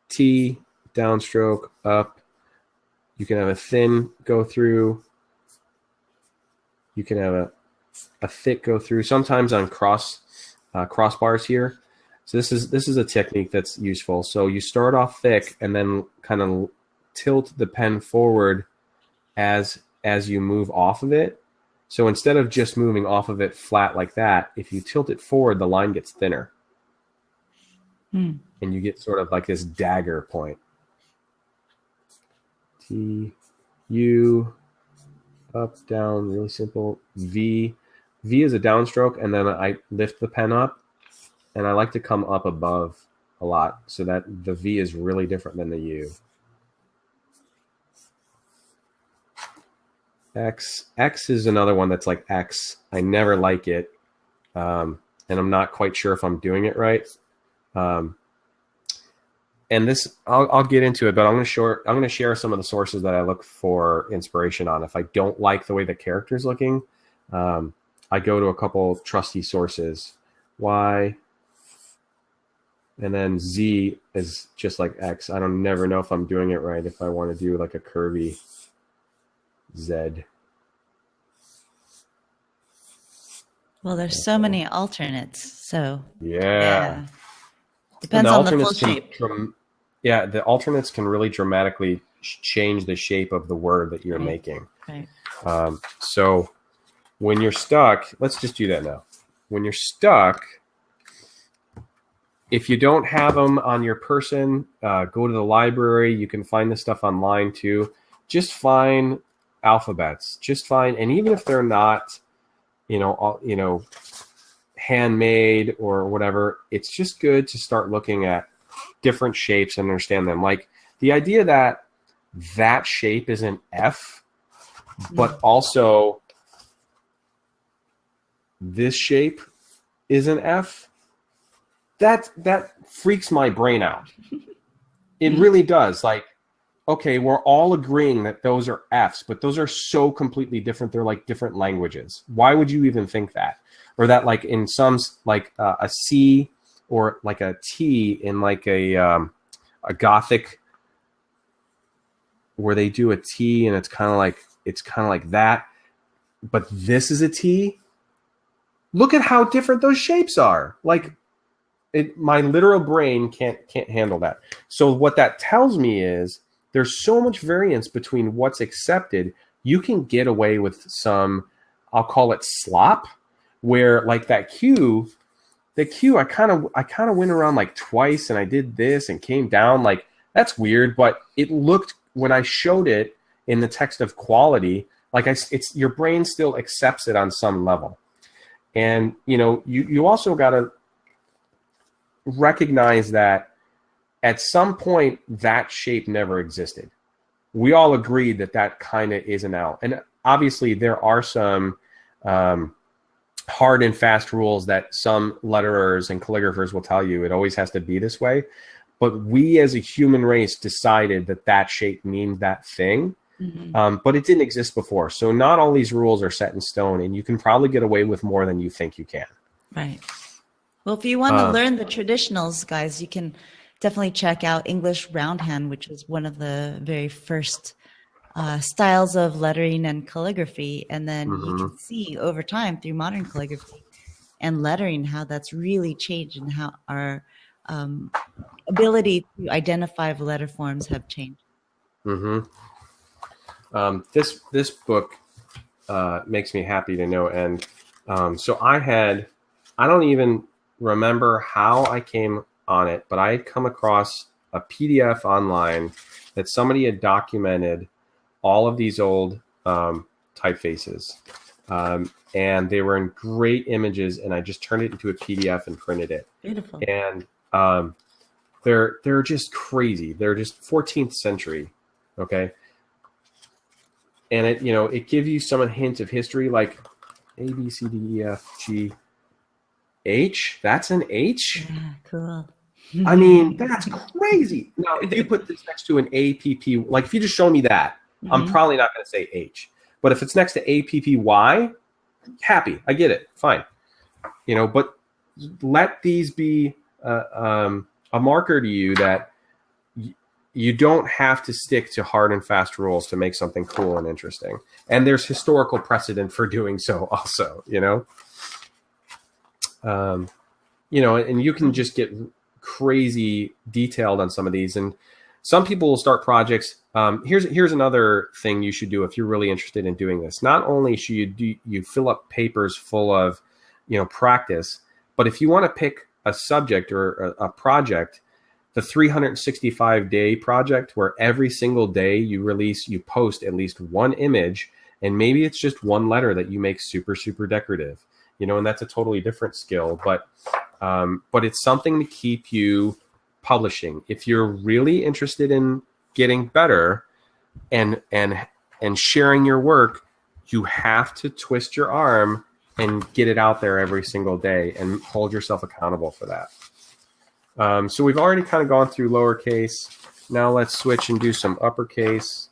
T, downstroke, up. You can have a thin go through. You can have a thick go through. Sometimes on crossbars here. So this is a technique that's useful. So you start off thick and then kind of tilt the pen forward as you move off of it. So instead of just moving off of it flat like that, if you tilt it forward, the line gets thinner. And you get sort of like this dagger point. T, U, up, down, really simple. V. V is a downstroke, and then I lift the pen up, and I like to come up above a lot so that the V is really different than the U. X is another one that's like X. I never like it. And I'm not quite sure if I'm doing it right. And this, I'll get into it, but I'm going to share some of the sources that I look for inspiration on. If I don't like the way the character's looking, I go to a couple of trusty sources. Y, and then Z is just like X. I don't never know if I'm doing it right. If I want to do like a curvy Z. Well, there's so many alternates, so yeah. Depends on the full shape. Yeah, the alternates can really dramatically change the shape of the word that you're making. Right. So when you're stuck, let's just do that now. When you're stuck, if you don't have them on your person, go to the library. You can find this stuff online too. Just find alphabets. Just find, and even if they're not, handmade or whatever, it's just good to start looking at different shapes and understand them. Like the idea that that shape is an F, but also this shape is an F, that freaks my brain out. It really does. Like, okay, we're all agreeing that those are Fs, but those are so completely different. They're like different languages. Why would you even think that? Or that like in some, like a C or like a T in like a Gothic where they do a T and it's kind of like that, but this is a T. Look at how different those shapes are. Like my literal brain can't handle that. So what that tells me is there's so much variance between what's accepted. You can get away with some, I'll call it slop, where like that Q, I kind of went around like twice and I did this and came down. Like that's weird, but it looked, when I showed it in the text of quality, like it's your brain still accepts it on some level. And you also got to recognize that at some point that shape never existed. We all agreed that kind of is an L. And obviously there are some hard and fast rules that some letterers and calligraphers will tell you it always has to be this way. But we as a human race decided that shape means that thing. Mm-hmm. But it didn't exist before. So not all these rules are set in stone, and you can probably get away with more than you think you can. Right. Well, if you want to learn the traditionals, guys, you can definitely check out English roundhand, which was one of the very first styles of lettering and calligraphy. And then you can see over time through modern calligraphy and lettering how that's really changed and how our ability to identify letter forms have changed. Mm-hmm. This book makes me happy to know. And so I don't even remember how I came on it, but I had come across a PDF online that somebody had documented all of these old typefaces. And they were in great images, and I just turned it into a PDF and printed it. Beautiful. And they're just crazy. They're just 14th century. Okay. And it gives you some hint of history, like A, B, C, D, E, F, G, H. That's an H. Yeah, cool. I mean, that's crazy. Now, if you put this next to an APP, like if you just show me that, I'm probably not going to say H. But if it's next to APPY, happy. I get it. Fine. But let these be a marker to you that you don't have to stick to hard and fast rules to make something cool and interesting. And there's historical precedent for doing so also, and you can just get crazy detailed on some of these. And some people will start projects. Here's another thing you should do if you're really interested in doing this. Not only should you fill up papers full of, practice, but if you want to pick a subject or a project, the 365-day project, where every single day you post at least one image, and maybe it's just one letter that you make super, super decorative, and that's a totally different skill, but it's something to keep you publishing. If you're really interested in getting better and sharing your work, you have to twist your arm and get it out there every single day and hold yourself accountable for that. So we've already kind of gone through lowercase. Now let's switch and do some uppercase.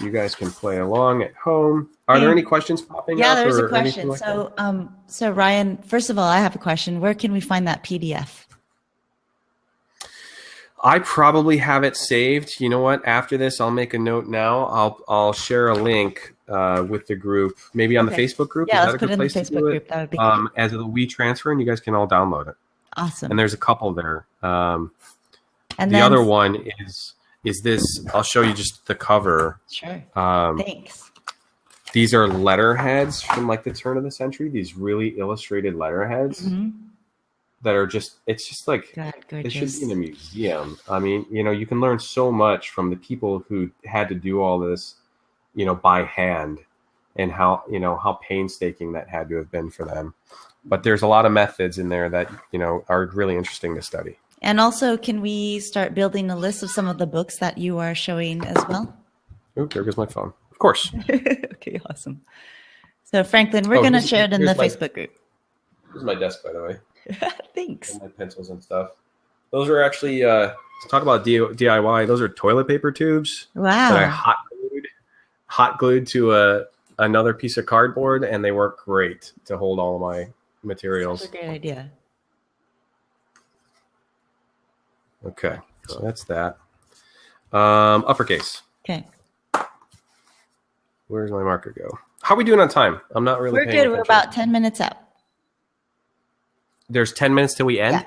You guys can play along at home. Are there any questions popping up? Yeah, there's a question. Like so Ryan, first of all, I have a question. Where can we find that PDF? I probably have it saved. You know what? After this, I'll make a note now. I'll share a link with the group, maybe on the Facebook group. Yeah, Is let's put it in the Facebook group. That would be cool. As a WeTransfer, and you guys can all download it. Awesome. And there's a couple there. And the other one is this. I'll show you just the cover. Sure. Thanks. These are letterheads from like the turn of the century. These really illustrated letterheads. That are just, it's just like, it should be in a museum. I mean, you know, you can learn so much from the people who had to do all this, you know, by hand, and how, you know, how painstaking that had to have been for them. But there's a lot of methods in there that, you know, are really interesting to study. And also, can we start building a list of some of the books that you are showing as well? Oh, there goes my phone. Of course. Okay, awesome. So Franklin, we're going to share it in the Facebook group. This is my desk, by the way. Thanks. And my pencils and stuff. Those are actually, talk about DIY. Those are toilet paper tubes. Wow. That I hot glued to another piece of cardboard, and they work great to hold all of my materials. That's a great idea. Okay, so that's that. Uppercase. Okay. Where's my marker go? How are we doing on time? I'm not really. We're good. We're about 10 minutes out. There's 10 minutes till we end? Yeah.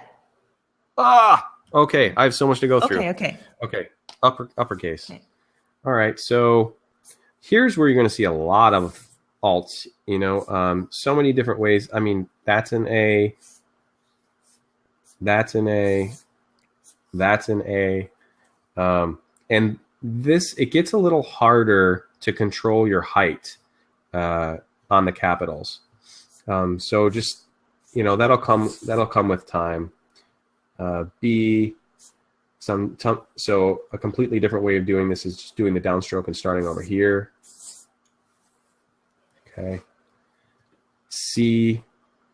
Ah! Okay, I have so much to go through. Okay. Uppercase. Okay. All right, so here's where you're going to see a lot of alts, you know, so many different ways. I mean, that's an A. That's an A. That's an A. And this, it gets a little harder to control your height on the capitals. So just, you know, that'll come with time. B, so a completely different way of doing this is just doing the downstroke and starting over here. Okay. C,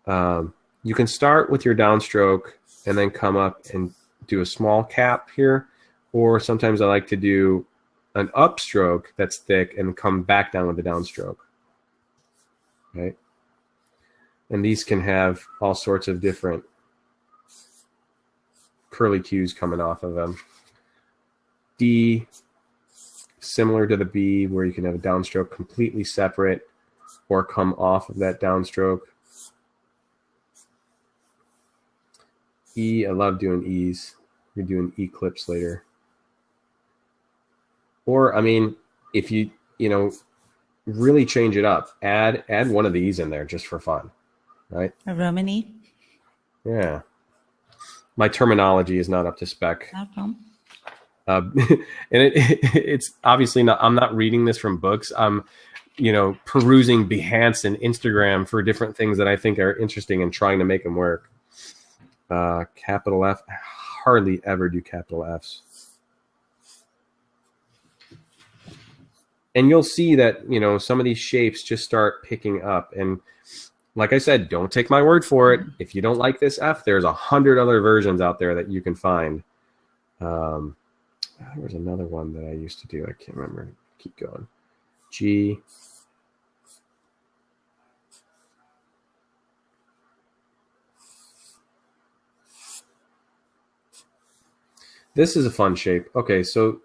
you can start with your downstroke and then come up and do a small cap here, or sometimes I like to do an upstroke that's thick and come back down with the downstroke. Right. And these can have all sorts of different curly cues coming off of them. D, similar to the B, where you can have a downstroke completely separate or come off of that downstroke. E, I love doing E's. You're doing E clips later. Or, I mean, if you know, really change it up, add one of these in there just for fun. Right? A Roman E? Yeah. My terminology is not up to spec. No problem. And it's obviously not, I'm not reading this from books. I'm, you know, perusing Behance and Instagram for different things that I think are interesting and trying to make them work. Capital F, I hardly ever do capital Fs. And you'll see that, you know, some of these shapes just start picking up. And like I said, don't take my word for it. If you don't like this F, there's 100 other versions out there that you can find. There was another one that I used to do. I can't remember. Keep going. G. This is a fun shape. Okay, so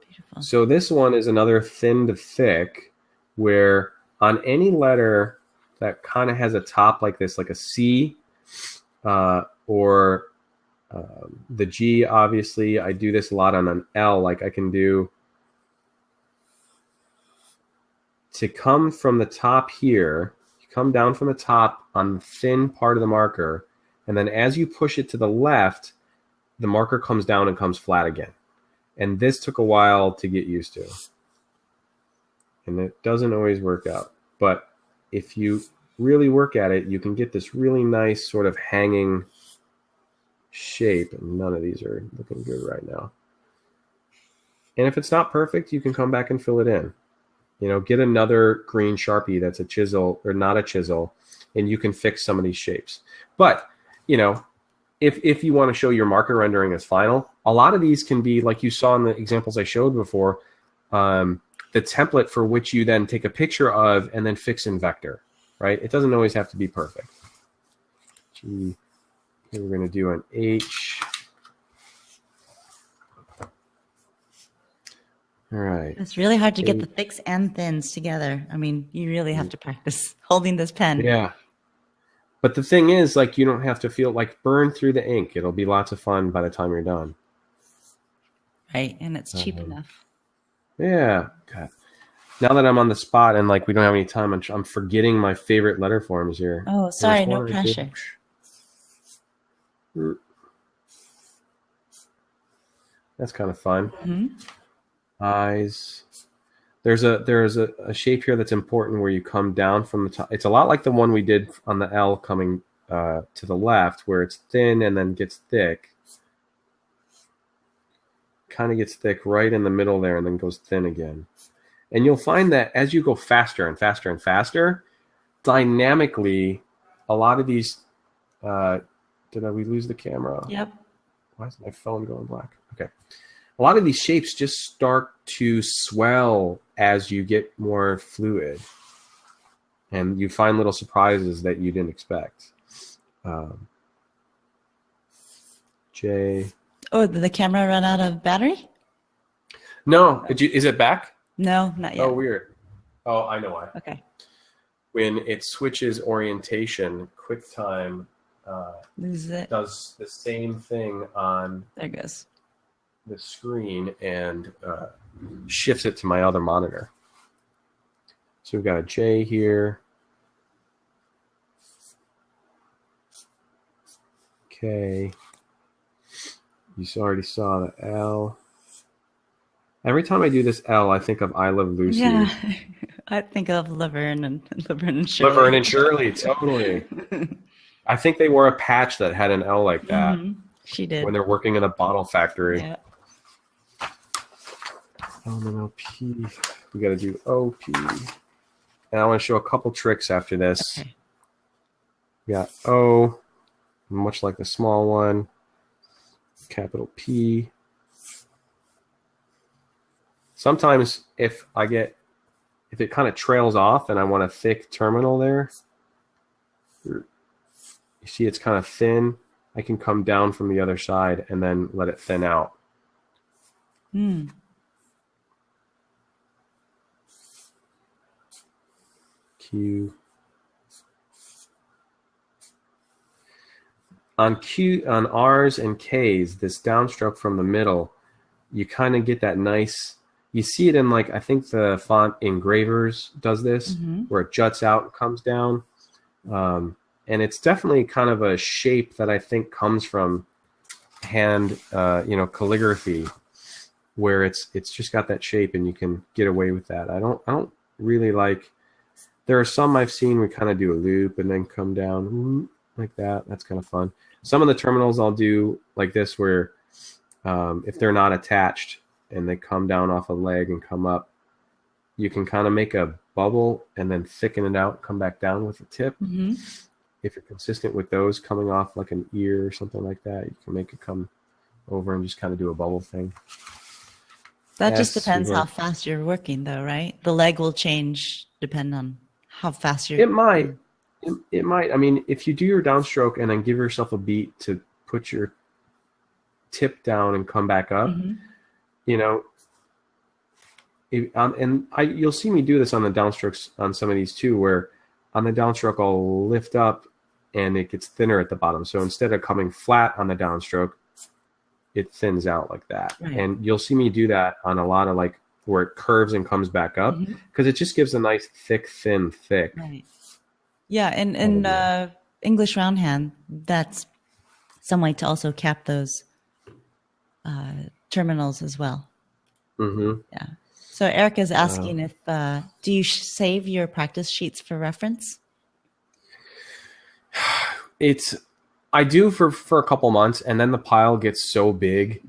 this one is another thin to thick, where on any letter that kind of has a top like this, like a C, or the G, obviously. I do this a lot on an L. Like I can do, to come from the top here, you come down from the top on the thin part of the marker, and then as you push it to the left, the marker comes down and comes flat again. And this took a while to get used to. And it doesn't always work out. But if you really work at it, you can get this really nice sort of hanging shape. And none of these are looking good right now. And if it's not perfect, you can come back and fill it in. You know, get another green Sharpie that's a chisel or not a chisel, and you can fix some of these shapes. But, you know, if you want to show your marker rendering as final, a lot of these can be, like you saw in the examples I showed before, the template for which you then take a picture of and then fix in vector, right? It doesn't always have to be perfect. G, here we're going to do an H. All right. It's really hard to get the thicks and thins together. I mean, you really have to practice holding this pen. Yeah. But the thing is, like, you don't have to feel like burn through the ink. It'll be lots of fun by the time you're done. Right. And it's cheap enough. Yeah. God. Now that I'm on the spot and like we don't have any time, I'm forgetting my favorite letter forms here. Oh, sorry. No pressure. That's kind of fun. Mm-hmm. Eyes. There's a shape here that's important where you come down from the top. It's a lot like the one we did on the L coming to the left, where it's thin and then gets thick. Kind of gets thick right in the middle there and then goes thin again. And you'll find that as you go faster and faster and faster, dynamically, a lot of these. Did we lose the camera? Yep. Why is my phone going black? Okay. A lot of these shapes just start to swell as you get more fluid. And you find little surprises that you didn't expect. J. Oh, did the camera run out of battery? No. Is it back? No, not yet. Oh, weird. Oh, I know why. Okay. When it switches orientation, QuickTime does the same thing on there it goes. the screen and shifts it to my other monitor. So we've got a J here. K. You already saw the L. Every time I do this L, I think of I Love Lucy. Yeah, I think of Laverne and Shirley. Laverne and Shirley, totally. I think they wore a patch that had an L like that. Mm-hmm. She did. When they're working in a bottle factory. Yeah. L and O P. We got to do O P. And I want to show a couple tricks after this. Okay. We got O, much like the small one. Capital P. Sometimes if it kind of trails off and I want a thick terminal there, you see it's kind of thin, I can come down from the other side and then let it thin out. Q. On R's and K's, this downstroke from the middle, you kind of get that nice, you see it in, like, I think the font Engravers does this, where it juts out and comes down. And it's definitely kind of a shape that I think comes from hand, calligraphy, where it's just got that shape and you can get away with that. I don't really like, there are some I've seen we kind of do a loop and then come down like that. That's kind of fun. Some of the terminals I'll do like this, where if they're not attached and they come down off a leg and come up, you can kind of make a bubble and then thicken it out, come back down with the tip. If you're consistent with those coming off like an ear or something like that, you can make it come over and just kind of do a bubble thing. That just depends how fast you're working, though, right? The leg will change depending on how fast you're. It might. It might. I mean, if you do your downstroke and then give yourself a beat to put your tip down and come back up, you'll see me do this on the downstrokes on some of these too, where on the downstroke I'll lift up and it gets thinner at the bottom. So instead of coming flat on the downstroke, it thins out like that. Right. And you'll see me do that on a lot of, like, where it curves and comes back up, because it just gives a nice thick. Right. Yeah, and English roundhand, that's some way to also cap those terminals as well. Yeah. So Erica's asking if do you save your practice sheets for reference? I do for a couple months, and then the pile gets so big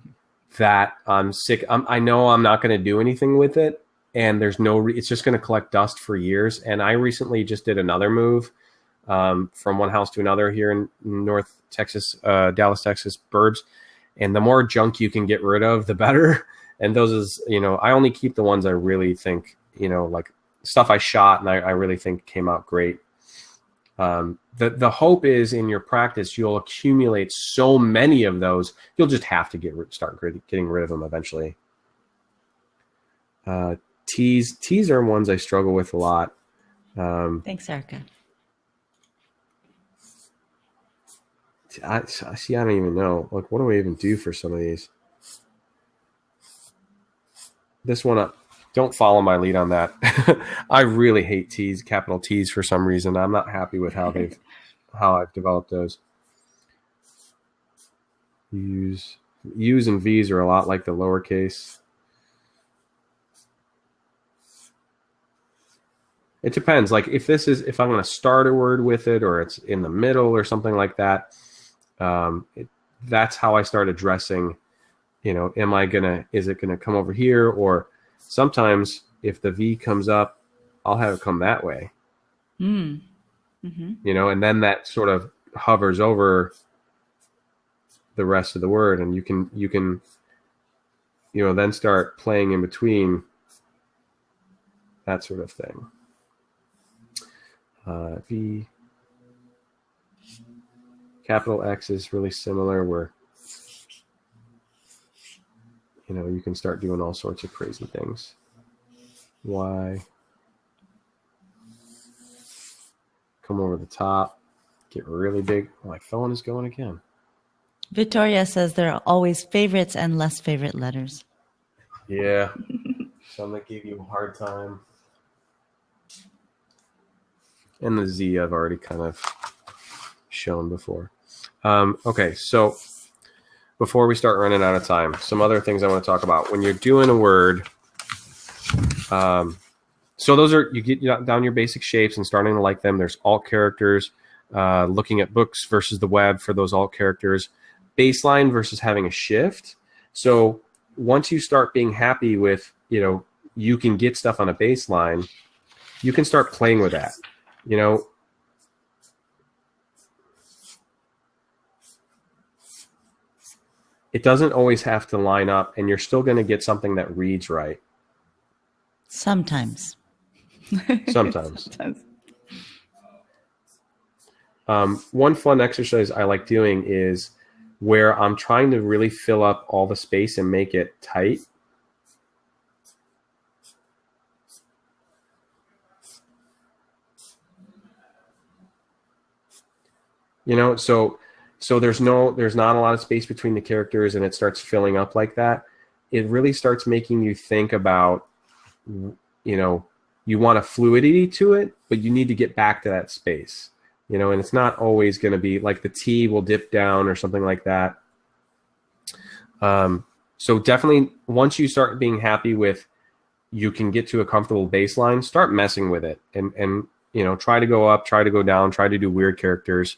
that I'm sick. I know I'm not going to do anything with it, and there's it's just going to collect dust for years. And I recently just did another move from one house to another here in North Texas, Dallas, Texas, burbs. And the more junk you can get rid of, the better. And those is, I only keep the ones I really think, like stuff I shot and I really think came out great. The hope is in your practice, you'll accumulate so many of those, you'll just have to start getting rid of them eventually. T's are ones I struggle with a lot. Thanks, Erica. I don't even know. Like, what do I even do for some of these? This one, don't follow my lead on that. I really hate T's, capital T's for some reason. I'm not happy with how I've developed those. U's and V's are a lot like the lowercase. It depends. Like if I'm going to start a word with it, or it's in the middle or something like that, that's how I start addressing, is it going to come over here? Or sometimes if the V comes up, I'll have it come that way, and then that sort of hovers over the rest of the word. And you can, then start playing in between, that sort of thing. V. Capital X is really similar, where you can start doing all sorts of crazy things. Y. Come over the top, get really big. Oh, my phone is going again. Victoria says there are always favorites and less favorite letters. Yeah. Some that give you a hard time. And the Z I've already kind of shown before. Okay, so before we start running out of time, some other things I want to talk about. When you're doing a word, so those are, you get down your basic shapes and starting to like them. There's alt characters, looking at books versus the web for those alt characters, baseline versus having a shift. So once you start being happy with, you can get stuff on a baseline, you can start playing with that. It doesn't always have to line up, and you're still going to get something that reads right. Sometimes. Sometimes. One fun exercise I like doing is where I'm trying to really fill up all the space and make it tight. So there's not a lot of space between the characters, and it starts filling up like that. It really starts making you think about, you want a fluidity to it, but you need to get back to that space, and it's not always going to be like the T will dip down or something like that. So definitely once you start being happy with, you can get to a comfortable baseline, start messing with it and try to go up, try to go down, try to do weird characters.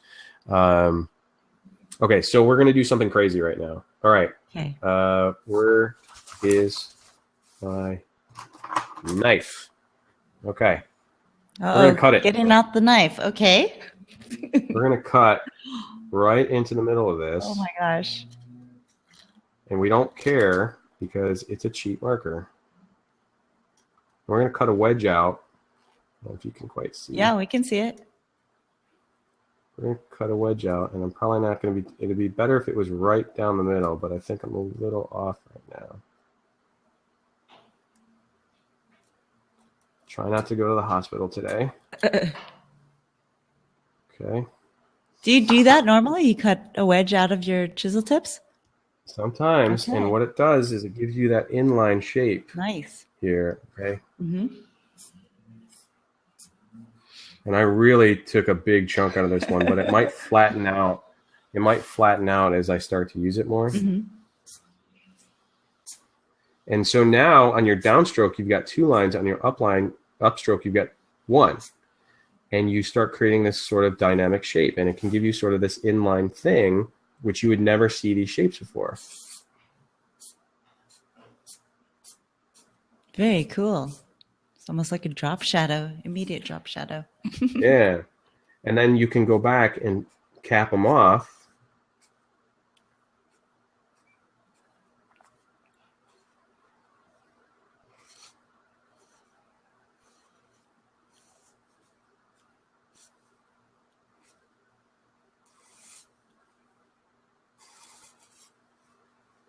Okay, so we're going to do something crazy right now. All right. Okay. Where is my knife? Okay. Uh-oh, we're going to cut it. Getting out the knife. Okay. We're going to cut right into the middle of this. Oh, my gosh. And we don't care because it's a cheap marker. We're going to cut a wedge out. I don't know if you can quite see. Yeah, we can see it. We're going to cut a wedge out, and I'm probably not going to be, it'd be better if it was right down the middle, but I think I'm a little off right now. Try not to go to the hospital today. Okay. Do you do that normally? You cut a wedge out of your chisel tips? Sometimes, Okay. and what it does is it gives you that inline shape. Nice. Here, okay? Mm-hmm. And I really took a big chunk out of this one, but it might flatten out. It might flatten out as I start to use it more. Mm-hmm. And so now on your downstroke, you've got 2 lines. On your upstroke, you've got 1. And you start creating this sort of dynamic shape. And it can give you sort of this inline thing, which you would never see these shapes before. Very cool. It's almost like a drop shadow, immediate drop shadow. Yeah. And then you can go back and cap them off.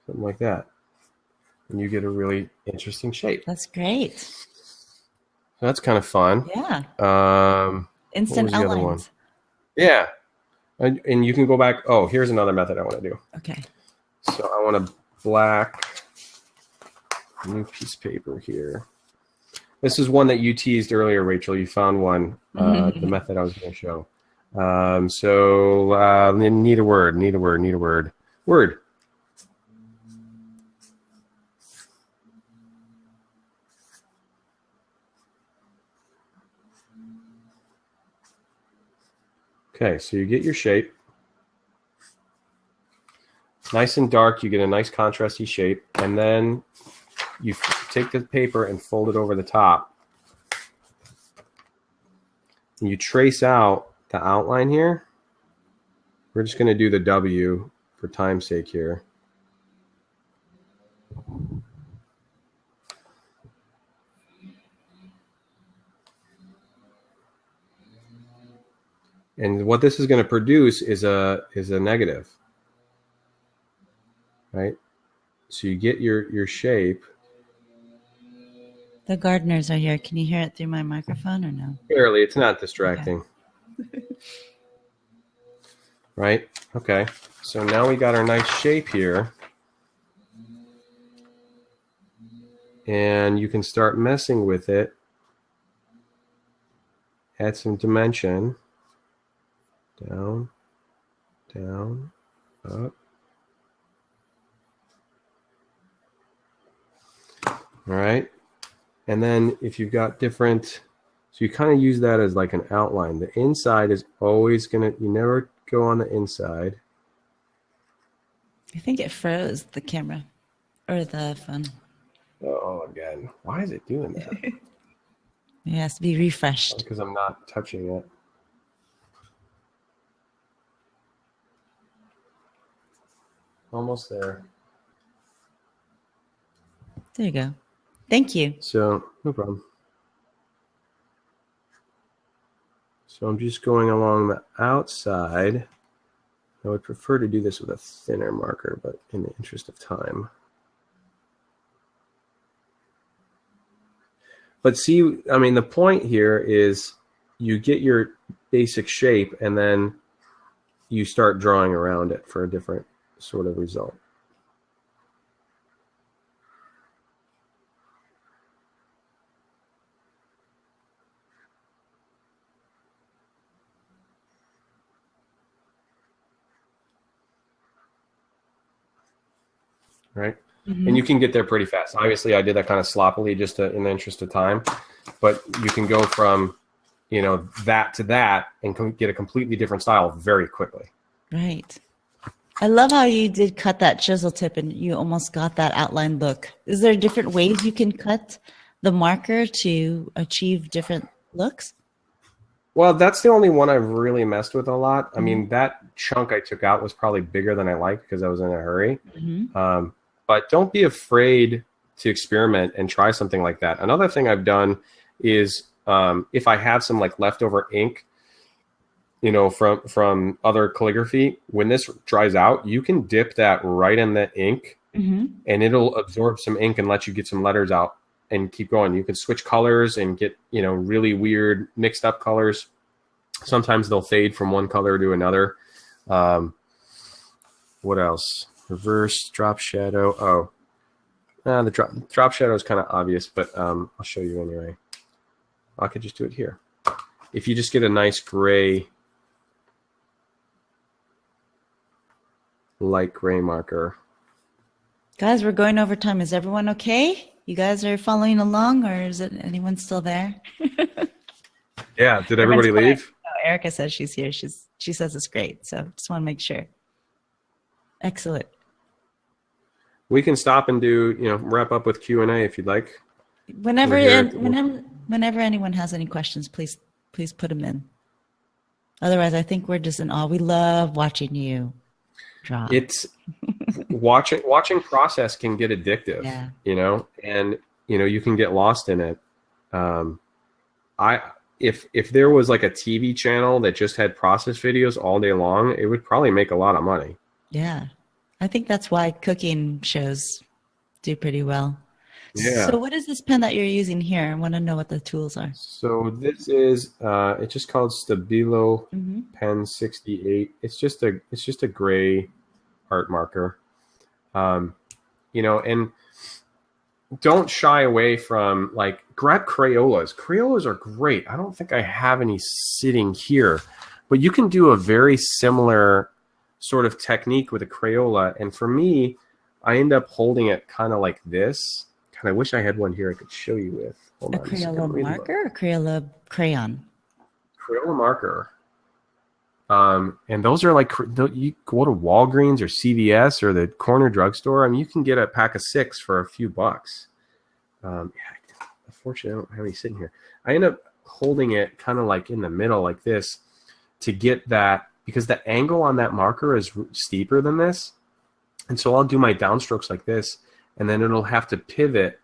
Something like that. And you get a really interesting shape. That's great. So that's kind of fun. Yeah. what Instant was the other one? outlines. Yeah. And you can go back. Oh, here's another method I want to do. Okay. So I want a black new piece of paper here. This is one that you teased earlier, Rachel. You found one, the method I was going to show. Need a word. Word. Okay, so you get your shape. Nice and dark, you get a nice contrasty shape, and then you take the paper and fold it over the top. And you trace out the outline here. We're just going to do the W for time's sake here. And what this is going to produce is a negative, right? So you get your shape. The gardeners are here. Can you hear it through my microphone or no? Barely. It's not distracting. Okay. Right? Okay. So now we got our nice shape here. And you can start messing with it. Add some dimension. Down, down, up. All right. And then if you've got different, so you kind of use that as like an outline. The inside is always going to, you never go on the inside. I think it froze the camera or the phone. Oh, again. Why is it doing that? It has to be refreshed. Because I'm not touching it. Almost there. There you go. Thank you. So, no problem. So I'm just going along the outside. I would prefer to do this with a thinner marker, but in the interest of time. But see, I mean, the point here is you get your basic shape and then you start drawing around it for a different sort of result. Right? Mm-hmm. And you can get there pretty fast. Obviously, I did that kind of sloppily just in the interest of time, but you can go from, you know, that to that and get a completely different style very quickly. Right. I love how you did cut that chisel tip and you almost got that outline look. Is there different ways you can cut the marker to achieve different looks? Well, that's the only one I've really messed with a lot. I mean, that chunk I took out was probably bigger than I liked because I was in a hurry. Mm-hmm. But don't be afraid to experiment and try something like that. Another thing I've done is if I have some like leftover ink, you know, from other calligraphy, when this dries out, you can dip that right in the ink and it'll absorb some ink and let you get some letters out and keep going. You can switch colors and get, you know, really weird mixed up colors. Sometimes they'll fade from one color to another. What else? Reverse drop shadow. The drop shadow is kind of obvious, but I'll show you anyway. I could just do it here. If you just get a nice gray, light gray marker. Guys, we're going over time. Is everyone okay? You guys are following along, or is it anyone still there? Yeah. Did everybody leave? Oh, Erica says she's here. She says it's great. So just want to make sure. Excellent. We can stop and do, you know, wrap up with Q&A if you'd like. Whenever, We're here. whenever anyone has any questions, please put them in. Otherwise, I think we're just in awe. We love watching you draw. It's watching process can get addictive, Yeah. and you can get lost in it. If there was like a TV channel that just had process videos all day long, it would probably make a lot of money. Yeah. I think that's why cooking shows do pretty well. Yeah. So what is this pen that you're using here? I want to know what the tools are. So this is it's just called Stabilo Pen 68. It's just a gray art marker. And don't shy away from, like, grab Crayolas. Crayolas are great. I don't think I have any sitting here, but you can do a very similar sort of technique with a Crayola. And for me, I end up holding it kind of like this. God, I wish I had one here I could show you with. Hold A on, Crayola marker or Crayola crayon? Crayola marker. And those are like, you go to Walgreens or CVS or the corner drugstore. I mean, you can get a pack of 6 for a few bucks. Unfortunately, I don't have any sitting here. I end up holding it kind of like in the middle like this to get that, because the angle on that marker is steeper than this. And so I'll do my downstrokes like this, and then it'll have to pivot.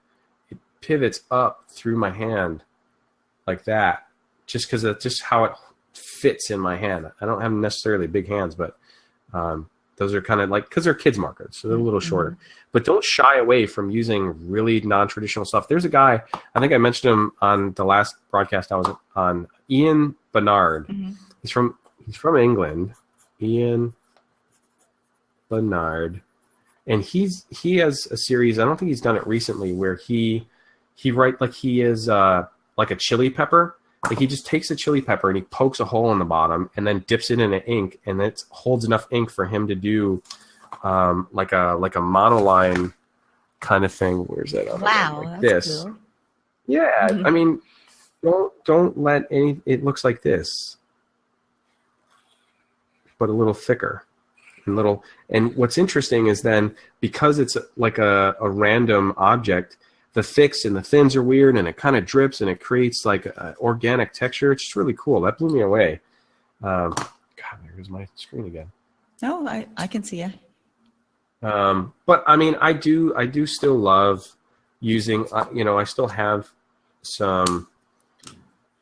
It pivots up through my hand like that, just because that's just how it fits in my hand. I don't have necessarily big hands, but those are kind of like, because they're kids markers, so they're a little shorter. But don't shy away from using really non-traditional stuff. There's a guy, I think I mentioned him on the last broadcast I was on, Ian Bernard. He's from England. Ian Bernard. And he has a series, I don't think he's done it recently, where he writes like he is like a chili pepper. Like, he just takes a chili pepper and he pokes a hole in the bottom and then dips it in an ink, and it holds enough ink for him to do like a monoline kind of thing. Where's that? Wow, like that's this. cool. Yeah, I mean, don't let any. It looks like this, but a little thicker and little. And what's interesting is then, because it's like a random object, the thicks and the thins are weird, and it kind of drips, and it creates like an organic texture. It's just really cool. That blew me away. God, there's my screen again. No, I can see it. But I mean, I do still love using, I still have some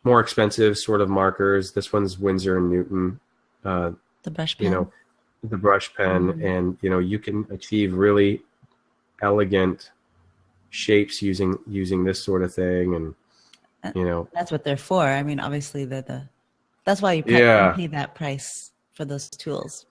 more expensive sort of markers. This one's Winsor & Newton. The brush pen. The brush pen, and you can achieve really elegant shapes using this sort of thing, and that's what they're for. I mean, obviously that's why you pay that price for those tools.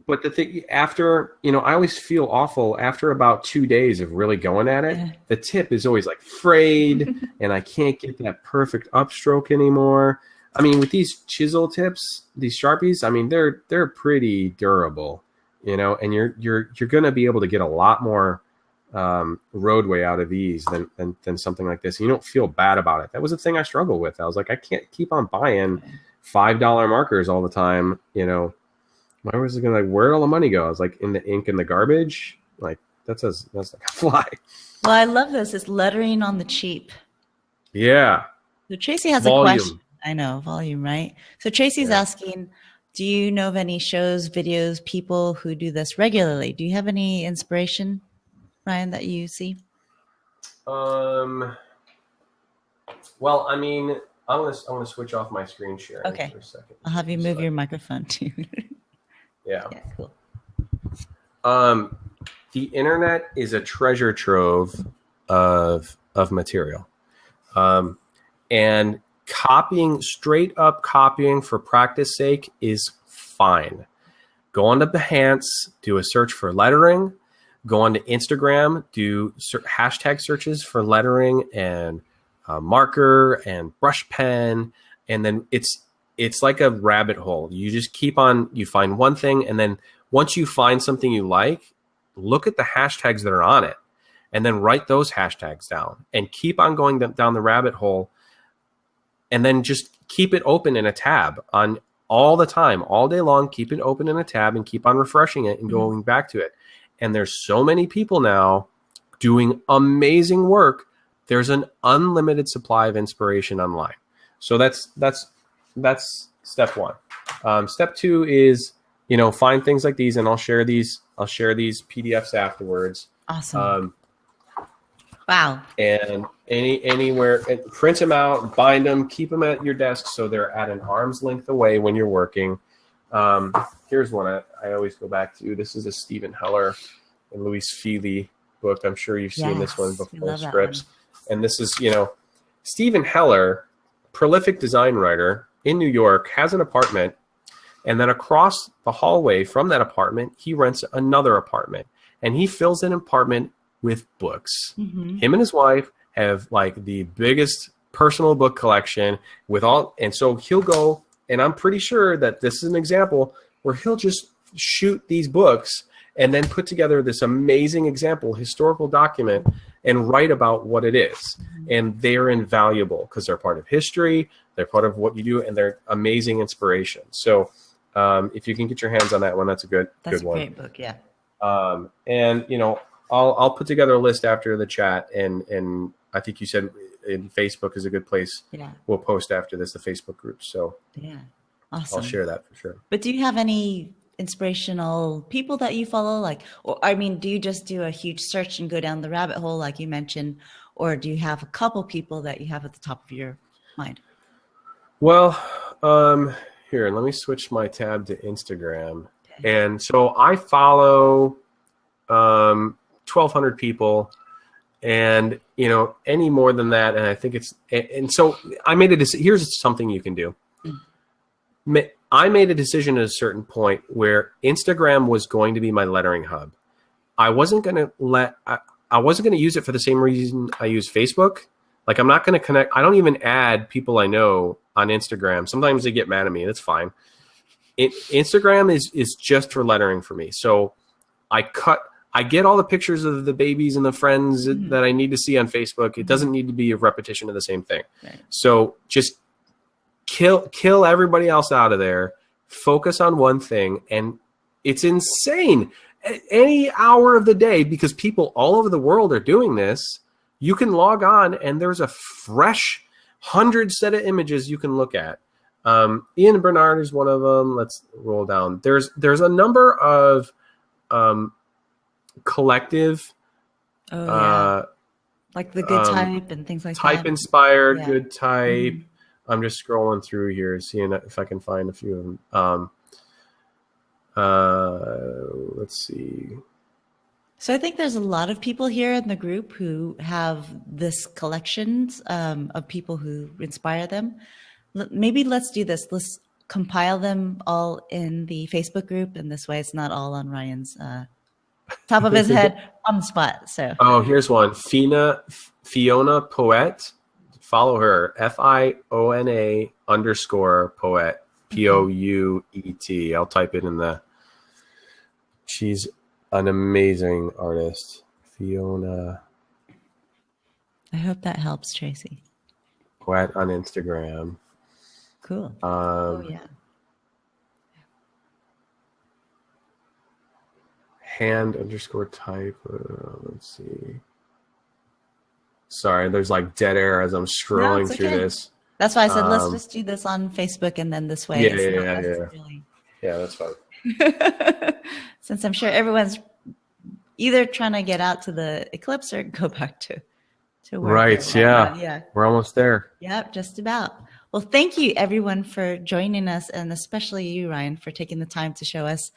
But the thing, after, I always feel awful after about 2 days of really going at it. The tip is always like frayed, and I can't get that perfect upstroke anymore. I mean, with these chisel tips, these Sharpies, I mean, they're pretty durable, and you're going to be able to get a lot more roadway out of these than something like this. You don't feel bad about it. That was the thing I struggled with. I was like, I can't keep on buying $5 markers all the time. Why was it gonna, like, where'd all the money go? I was like, in the ink and the garbage. Like, that's like a fly. Well, I love this. It's lettering on the cheap. Yeah. So Tracy has Volume. a question. I know, volume, right? So Tracy's asking, do you know of any shows, videos, people who do this regularly? Do you have any inspiration, Ryan, that you see? Well, I mean, I want to switch off my screen sharing for a second. I'll have you move your microphone too. Yeah, cool. The internet is a treasure trove of material, and straight up copying for practice sake is fine. Go on to Behance, do a search for lettering. Go on to Instagram, do hashtag searches for lettering and marker and brush pen, and then it's like a rabbit hole. You just keep on, you find one thing, and then once you find something you like, look at the hashtags that are on it, and then write those hashtags down, and keep on going down the rabbit hole, and then just keep it open in a tab on all the time, all day long. Keep it open in a tab and keep on refreshing it and going back to it. And there's so many people now doing amazing work there's an unlimited supply of inspiration online. So that's step one. Step two is, find things like these, and I'll share these PDFs afterwards. Awesome. Wow. And anywhere, print them out, bind them, keep them at your desk so they're at an arm's length away when you're working. Here's one I always go back to. This is a Stephen Heller and Louis Feely book. I'm sure you've seen this one before, Scripts. And this is, Stephen Heller, prolific design writer in New York, has an apartment. And then across the hallway from that apartment, he rents another apartment. And he fills an apartment with books. Mm-hmm. Him and his wife have like the biggest personal book collection and so he'll go, and I'm pretty sure that this is an example where he'll just shoot these books and then put together this amazing historical document, and write about what it is. Mm-hmm. And they're invaluable because they're part of history, they're part of what you do, and they're amazing inspiration. So if you can get your hands on that one, that's a good one. That's a great book, yeah. And I'll put together a list after the chat, and I think you said in Facebook is a good place. Yeah. We'll post after this, the Facebook group. So yeah, awesome. I'll share that for sure. But do you have any inspirational people that you follow? Do you just do a huge search and go down the rabbit hole like you mentioned, or do you have a couple people that you have at the top of your mind? Well, here, let me switch my tab to Instagram. Okay. And so I follow 1,200 people, and any more than that, and I think so I made a decision. Here's something you can do. I made a decision at a certain point where Instagram was going to be my lettering hub. I wasn't going to use it for the same reason I use Facebook. Like, I'm not going to connect. I don't even add people I know on Instagram. Sometimes they get mad at me. That's fine. Instagram is just for lettering for me. So I get all the pictures of the babies and the friends that I need to see on Facebook. It doesn't need to be a repetition of the same thing. Right. So just kill everybody else out of there. Focus on one thing. And it's insane. Any hour of the day, because people all over the world are doing this, you can log on and there's a fresh 100 set of images you can look at. Ian Bernard is one of them. Let's roll down. There's a number of collective, like the Good Type and things like that. Type inspired, Good Type. Mm-hmm. I'm just scrolling through here, seeing if I can find a few of them. Let's see. So I think there's a lot of people here in the group who have this collections of people who inspire them. Maybe let's do this. Let's compile them all in the Facebook group, and this way it's not all on Ryan's top of his head on the spot. So here's one. Fiona Poet. Follow her. FIONA _ Poet. POUET. I'll type it in the. She's an amazing artist, Fiona. I hope that helps, Tracy. Poet on Instagram. Cool. Hand _ type. Let's see. Sorry, there's like dead air as I'm scrolling through this. That's why I said let's just do this on Facebook, and then this way. Yeah, that's fine. Since I'm sure everyone's either trying to get out to the eclipse or go back to work. Right. Yeah. We're almost there. Yep, just about. Well, thank you everyone for joining us, and especially you, Ryan, for taking the time to show us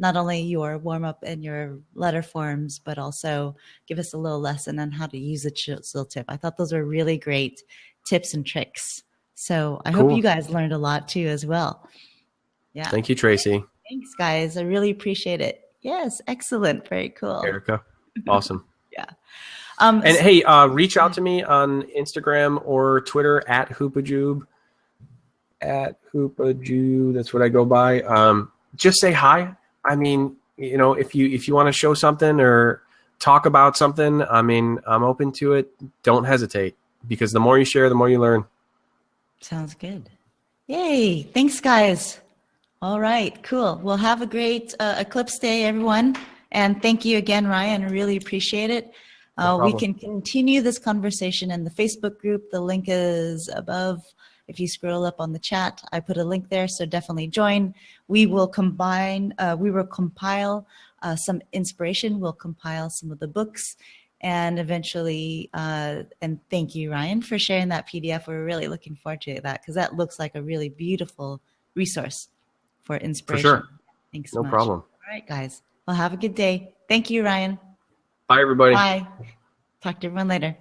not only your warm-up and your letter forms, but also give us a little lesson on how to use the Chisel-Tip. I thought those were really great tips and tricks. So I hope you guys learned a lot too as well. Yeah. Thank you, Tracy. Thanks, guys. I really appreciate it. Yes, excellent. Very cool. Erica, awesome. Yeah. And hey, reach out to me on Instagram or Twitter at Hoopajube. At Hoopajube, that's what I go by. Just say hi. I mean, if you want to show something or talk about something, I mean, I'm open to it. Don't hesitate, because the more you share, the more you learn. Sounds good. Yay. Thanks, guys. All right, cool. Well, have a great Eclipse Day, everyone. And thank you again, Ryan. I really appreciate it. No We problem. can continue this conversation in the Facebook group. The link is above. If you scroll up on the chat, I put a link there, so definitely join. We will compile some inspiration. We'll compile some of the books, and eventually, and thank you, Ryan, for sharing that PDF. We're really looking forward to that because that looks like a really beautiful resource for inspiration. For sure. Thanks so No much. problem. All right, guys. Well, have a good day. Thank you, Ryan. Bye, everybody. Bye. Talk to everyone later.